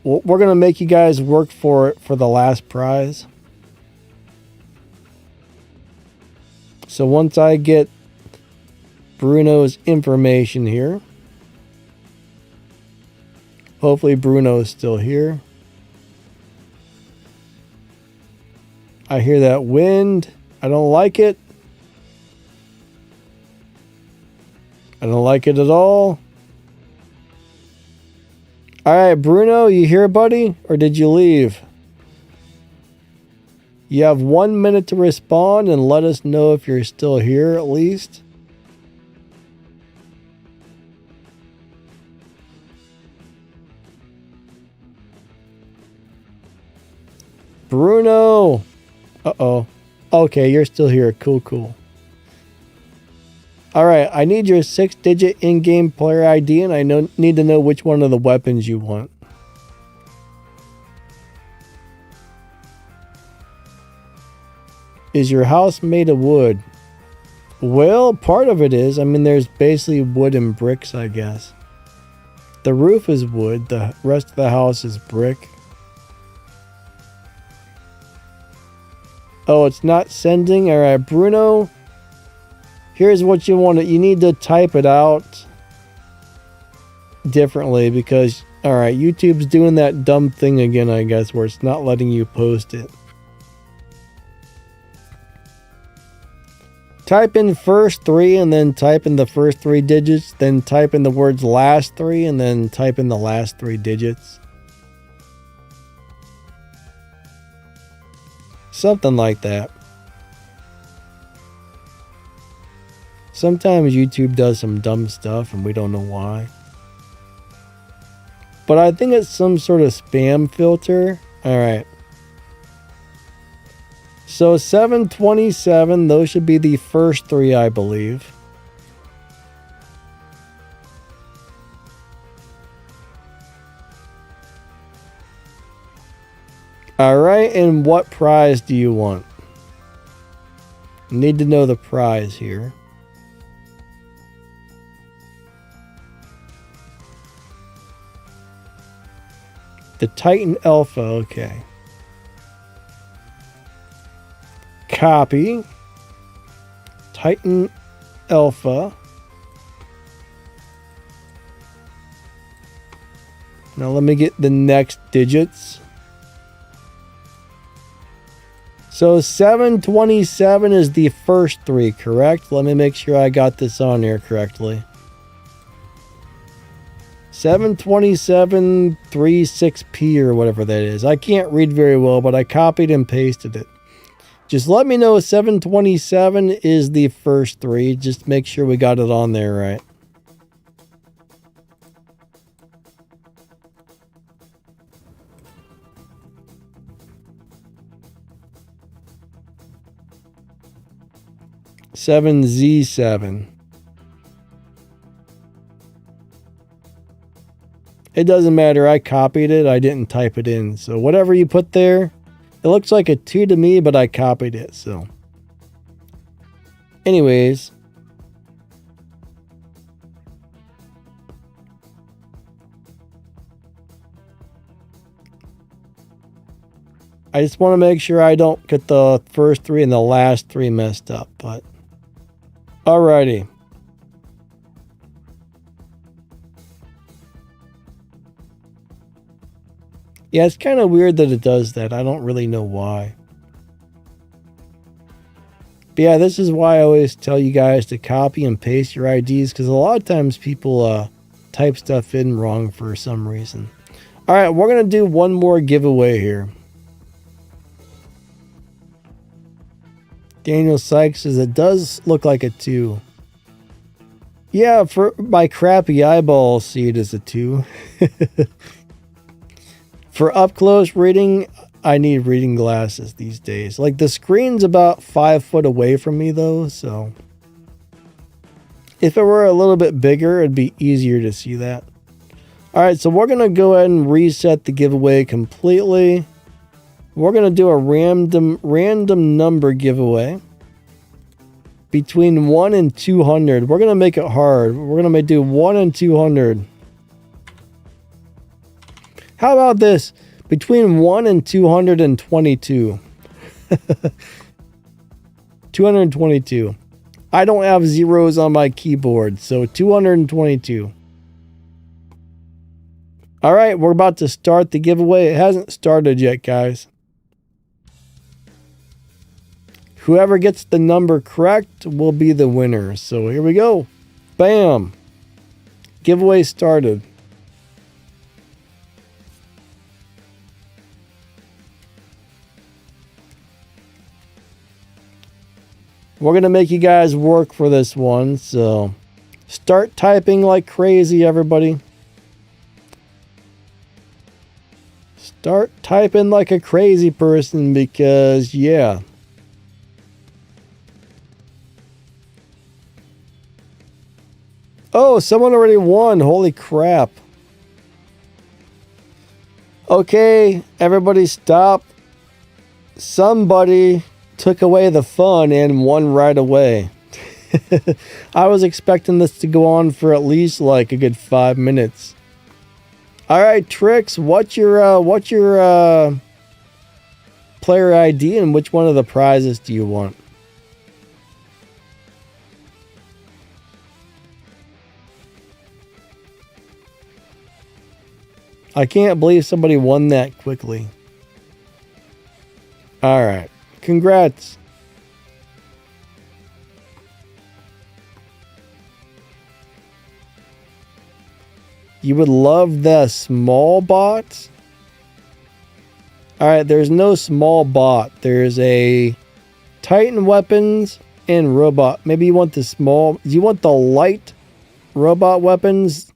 We're going to make you guys work for it for the last prize. So once I get Bruno's information here. Hopefully Bruno is still here. I hear that wind. I don't like it. I don't like it at all. All right, Bruno, you here, buddy? Or did you leave? You have 1 minute to respond and let us know if you're still here at least. Bruno! Uh-oh. Okay, you're still here. Cool, cool. Alright, I need your 6-digit in-game player ID, and I need to know which one of the weapons you want. Is your house made of wood? Well, part of it is. I mean, there's basically wood and bricks, I guess. The roof is wood. The rest of the house is brick. Oh, it's not sending? Alright, Bruno. Here's what you want to... You need to type it out differently because... Alright, YouTube's doing that dumb thing again, I guess, where it's not letting you post it. Type in first 3 and then type in the first 3 digits. Then type in the words last 3 and then type in the last 3 digits. Something like that. Sometimes YouTube does some dumb stuff and we don't know why. But I think it's some sort of spam filter. Alright. So 727, those should be the first 3, I believe. Alright, and what prize do you want? Need to know the prize here. The Titan Alpha, okay. Copy. Titan Alpha. Now let me get the next digits. So 727 is the first 3, correct? Let me make sure I got this on here correctly. 72736P or whatever that is. I can't read very well, but I copied and pasted it. Just let me know 727 is the first 3. Just make sure we got it on there right. Z7. It doesn't matter. I copied it. I didn't type it in. So whatever you put there, it looks like a 2 to me, but I copied it. So anyways. I just want to make sure I don't get the first 3 and the last 3 messed up, but alrighty. Yeah, it's kind of weird that it does that. I don't really know why. But yeah, this is why I always tell you guys to copy and paste your IDs, because a lot of times people type stuff in wrong for some reason. Alright, we're going to do one more giveaway here. Daniel Sykes says it does look like a 2. Yeah, for my crappy eyeball, see it as a 2. For up close reading, I need reading glasses these days. Like the screen's about 5 foot away from me though, so if it were a little bit bigger, it'd be easier to see that. Alright, so we're going to go ahead and reset the giveaway completely. We're going to do a random number giveaway. between 1 and 200. We're going to make it hard. We're going to do 1 and 200. How about this? Between 1 and 222. 222. I don't have zeros on my keyboard, so 222. All right, we're about to start the giveaway. It hasn't started yet, guys. Whoever gets the number correct will be the winner. So here we go. Bam. Giveaway started. We're going to make you guys work for this one. So start typing like crazy, everybody. Start typing like a crazy person because, yeah. Oh, someone already won. Holy crap. Okay, everybody stop. Somebody took away the fun and won right away. I was expecting this to go on for at least like a good 5 minutes. All right, Tricks, what's your player ID and which one of the prizes do you want? I can't believe somebody won that quickly. All right. Congrats. You would love the small bots? All right, there's no small bot. There's a Titan weapons and robot. Maybe you want the small. You want the light robot weapons?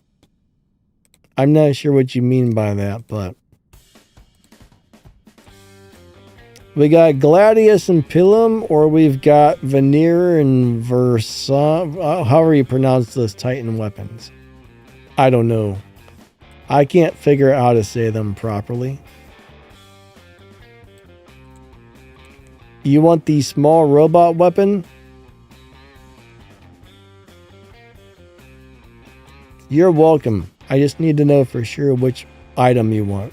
I'm not sure what you mean by that, but we got Gladius and Pilum, or we've got Veneer and Versa. However you pronounce those Titan weapons. I don't know. I can't figure out how to say them properly. You want the small robot weapon? You're welcome. I just need to know for sure which item you want.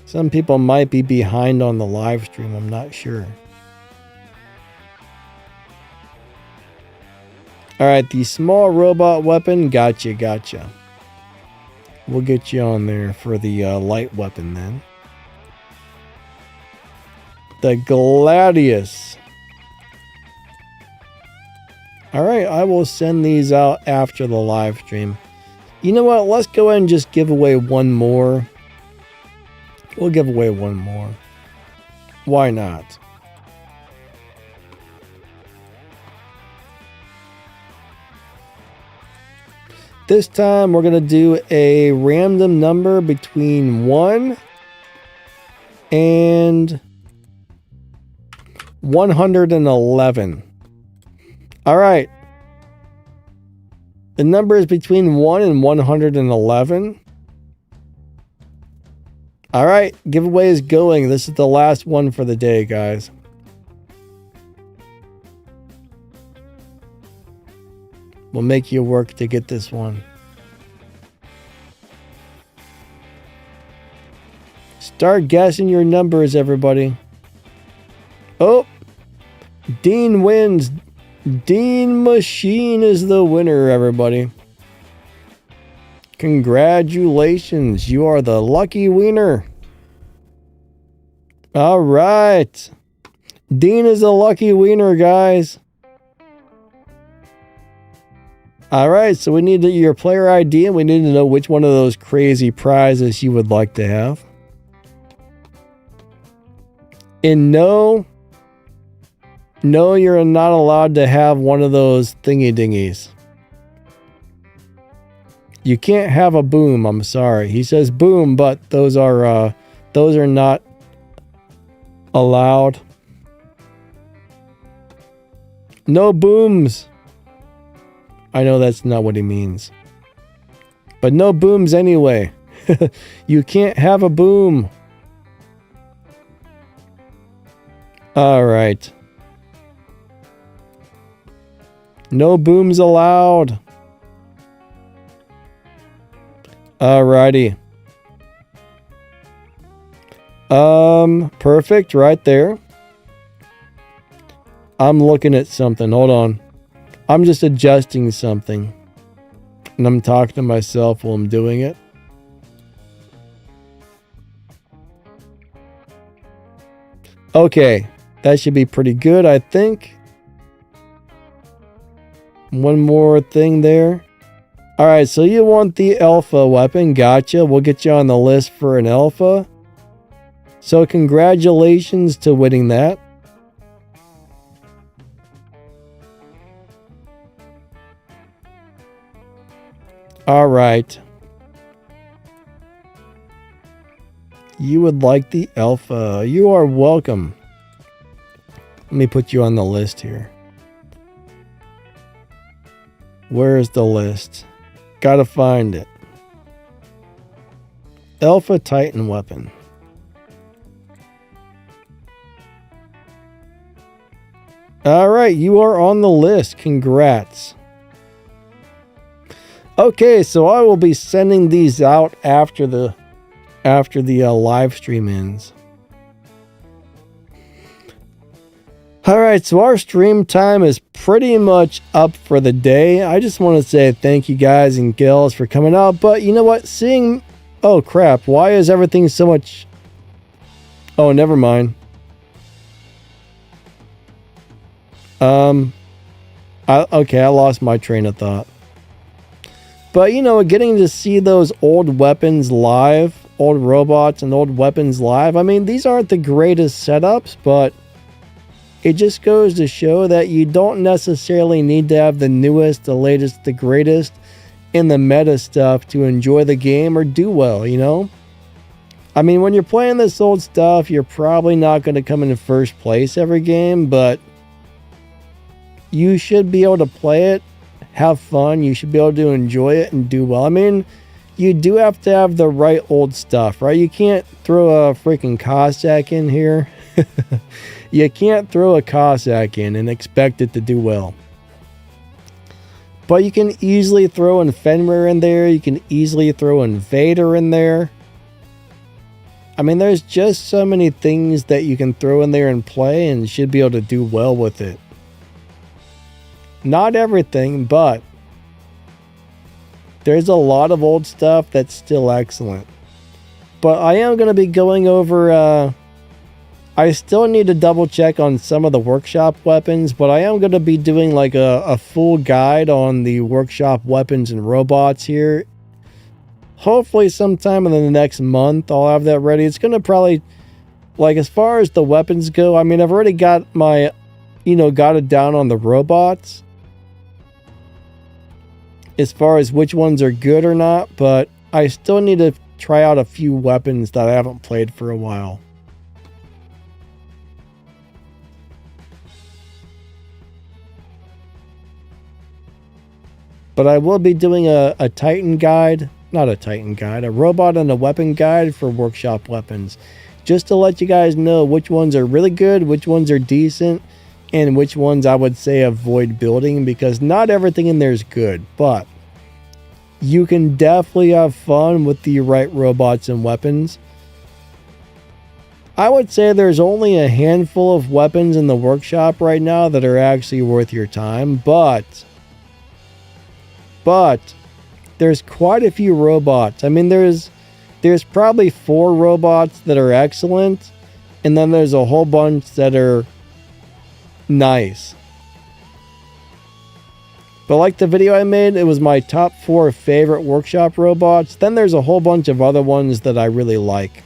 Some people might be behind on the live stream. I'm not sure. All right, the small robot weapon. Gotcha. We'll get you on there for the light weapon then. The Gladius. All right, I will send these out after the live stream. You know what? Let's go ahead and just give away one more. We'll give away one more. Why not? This time we're going to do a random number between 1 and 111. All right. The number is between 1 and 111. All right, giveaway is going. This is the last one for the day, guys. We'll make you work to get this one. Start guessing your numbers, everybody. Oh, Dean wins. Dean Machine is the winner, everybody. Congratulations, you are the lucky winner. All right. Dean is a lucky winner, guys. All right, so we need your player ID and we need to know which one of those crazy prizes you would like to have. And no, you're not allowed to have one of those thingy dingies. You can't have a boom, I'm sorry. He says boom, but those are not allowed. No booms. I know that's not what he means. But no booms anyway. You can't have a boom. All right. No booms allowed. Alrighty. Perfect right there. I'm looking at something. Hold on. I'm just adjusting something. And I'm talking to myself while I'm doing it. Okay. That should be pretty good, I think. One more thing there. Alright, so you want the alpha weapon. Gotcha. We'll get you on the list for an alpha. So congratulations to winning that. Alright. You would like the alpha. You are welcome. Let me put you on the list here. Where's the list? Gotta find it. Alpha Titan weapon. Alright, you are on the list. Congrats. Okay, so I will be sending these out after the live stream ends. Alright, so our stream time is pretty much up for the day. I just want to say thank you guys and gals for coming out. But you know what? Oh crap, why is everything so much... Oh, never mind. Okay, I lost my train of thought. But, you know, getting to see those old weapons live, old robots and old weapons live, I mean, these aren't the greatest setups, but it just goes to show that you don't necessarily need to have the newest, the latest, the greatest in the meta stuff to enjoy the game or do well, you know? I mean, when you're playing this old stuff, you're probably not going to come in first place every game, but you should be able to play it, have fun, you should be able to enjoy it and do well. I mean, you do have to have the right old stuff, right? You can't throw a freaking Cossack in here. You can't throw a Cossack in and expect it to do well. But you can easily throw an Fenrir in there. You can easily throw an Vader in there. I mean, there's just so many things that you can throw in there and play and should be able to do well with it. Not everything, but there's a lot of old stuff that's still excellent. But I am going to be going over... I still need to double check on some of the workshop weapons, but I am going to be doing like a full guide on the workshop weapons and robots here. Hopefully sometime in the next month I'll have that ready. It's going to probably, like as far as the weapons go, I mean, I've already got my, got it down on the robots. As far as which ones are good or not, but I still need to try out a few weapons that I haven't played for a while. But I will be doing a Titan guide, not a Titan guide, a robot and a weapon guide for workshop weapons. Just to let you guys know which ones are really good, which ones are decent, and which ones I would say avoid building, because not everything in there is good. But you can definitely have fun with the right robots and weapons. I would say there's only a handful of weapons in the workshop right now that are actually worth your time, but there's quite a few robots. I mean, there's probably 4 robots that are excellent, and then there's a whole bunch that are nice. But like the video I made, it was my top 4 favorite workshop robots. Then there's a whole bunch of other ones that I really like.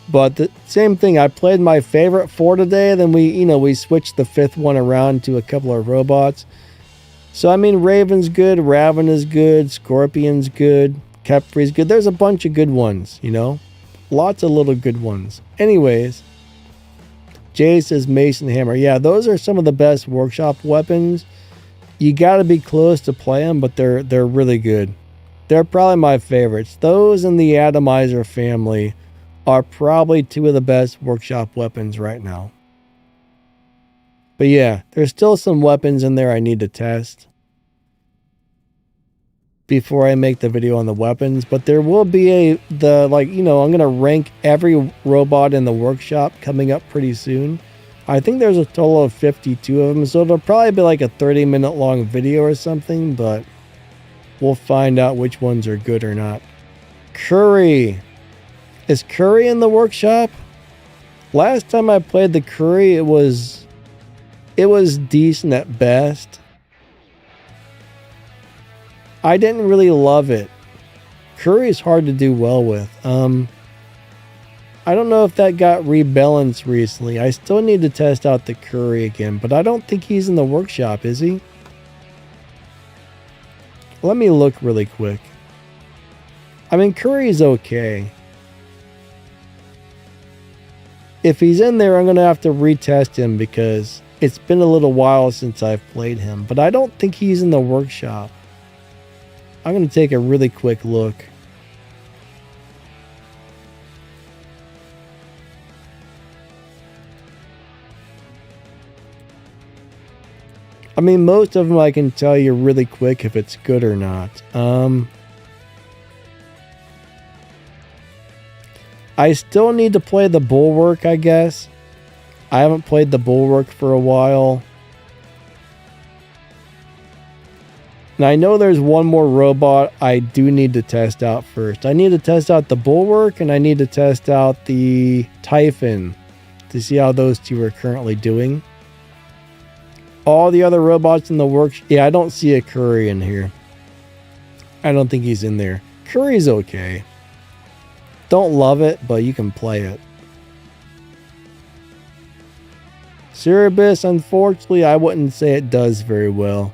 But the same thing, I played my favorite 4 today, then we switched the 5th one around to a couple of robots. So, I mean, Raven's good, Raven is good, Scorpion's good, Kepri's good. There's a bunch of good ones, Lots of little good ones. Anyways, Jay says Mason Hammer. Yeah, those are some of the best workshop weapons. You got to be close to play them, but they're really good. They're probably my favorites. Those and the Atomizer family are probably two of the best workshop weapons right now. But yeah, there's still some weapons in there I need to test before I make the video on the weapons. But there will be I'm going to rank every robot in the workshop coming up pretty soon. I think there's a total of 52 of them, so it'll probably be like a 30-minute long video or something, but we'll find out which ones are good or not. Curry. Is Curry in the workshop? Last time I played the Curry, it was decent at best. I didn't really love it. Curry is hard to do well with. I don't know if that got rebalanced recently. I still need to test out the Curry again, but I don't think he's in the workshop, is he? Let me look really quick. I mean, Curry's okay. If he's in there, I'm going to have to retest him because it's been a little while since I've played him, but I don't think he's in the workshop. I'm going to take a really quick look. I mean, most of them I can tell you really quick if it's good or not. I still need to play the Bulwark, I guess. I haven't played the Bulwark for a while. Now, I know there's one more robot I do need to test out first. I need to test out the Bulwark, and I need to test out the Typhon to see how those two are currently doing. All the other robots in the works... Yeah, I don't see a Curry in here. I don't think he's in there. Curry's okay. Don't love it, but you can play it. Cerberus, unfortunately, I wouldn't say it does very well.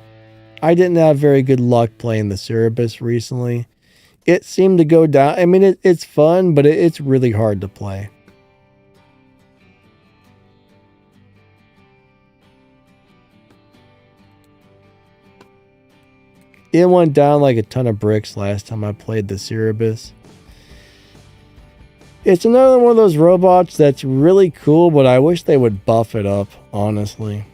I didn't have very good luck playing the Cerberus recently. It seemed to go down. I mean, it's fun, but it's really hard to play. It went down like a ton of bricks last time I played the Cerberus. It's another one of those robots that's really cool, but I wish they would buff it up, honestly.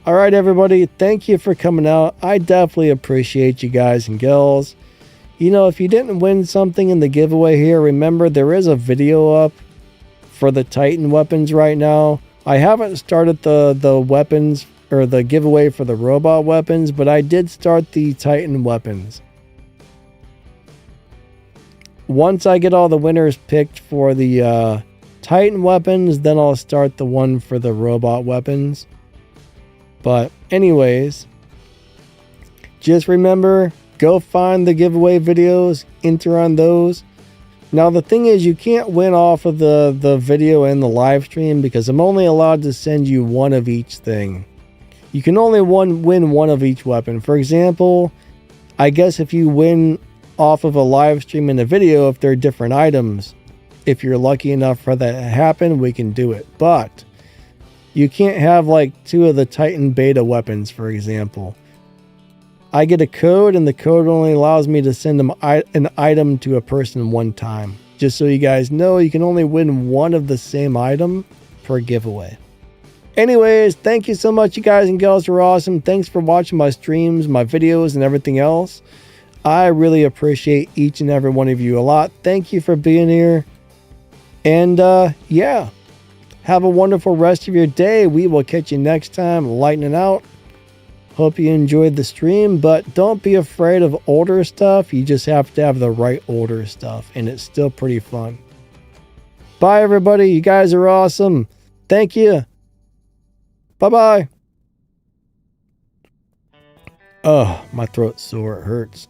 Alright everybody, thank you for coming out. I definitely appreciate you guys and girls. You know, if you didn't win something in the giveaway here, remember there is a video up for the Titan weapons right now. I haven't started the weapons or the giveaway for the robot weapons, but I did start the Titan weapons. Once I get all the winners picked for the Titan weapons, then I'll start the one for the robot weapons. But anyways, just remember, go find the giveaway videos, enter on those. Now the thing is, you can't win off of the video and the live stream because I'm only allowed to send you one of each thing. You can only win one of each weapon. For example, I guess if you win off of a live stream and a video, if they're different items, if you're lucky enough for that to happen, we can do it. But you can't have like two of the Titan beta weapons, for example. I get a code and the code only allows me to send them an item to a person one time. Just so you guys know, you can only win one of the same item per giveaway. Anyways, thank you so much, you guys and gals are awesome. Thanks for watching my streams, my videos, and everything else. I really appreciate each and every one of you a lot. Thank you for being here. And yeah, have a wonderful rest of your day. We will catch you next time. Lightning out. Hope you enjoyed the stream, but don't be afraid of older stuff. You just have to have the right older stuff, and it's still pretty fun. Bye, everybody. You guys are awesome. Thank you. Bye-bye. Oh, my throat's sore. It hurts.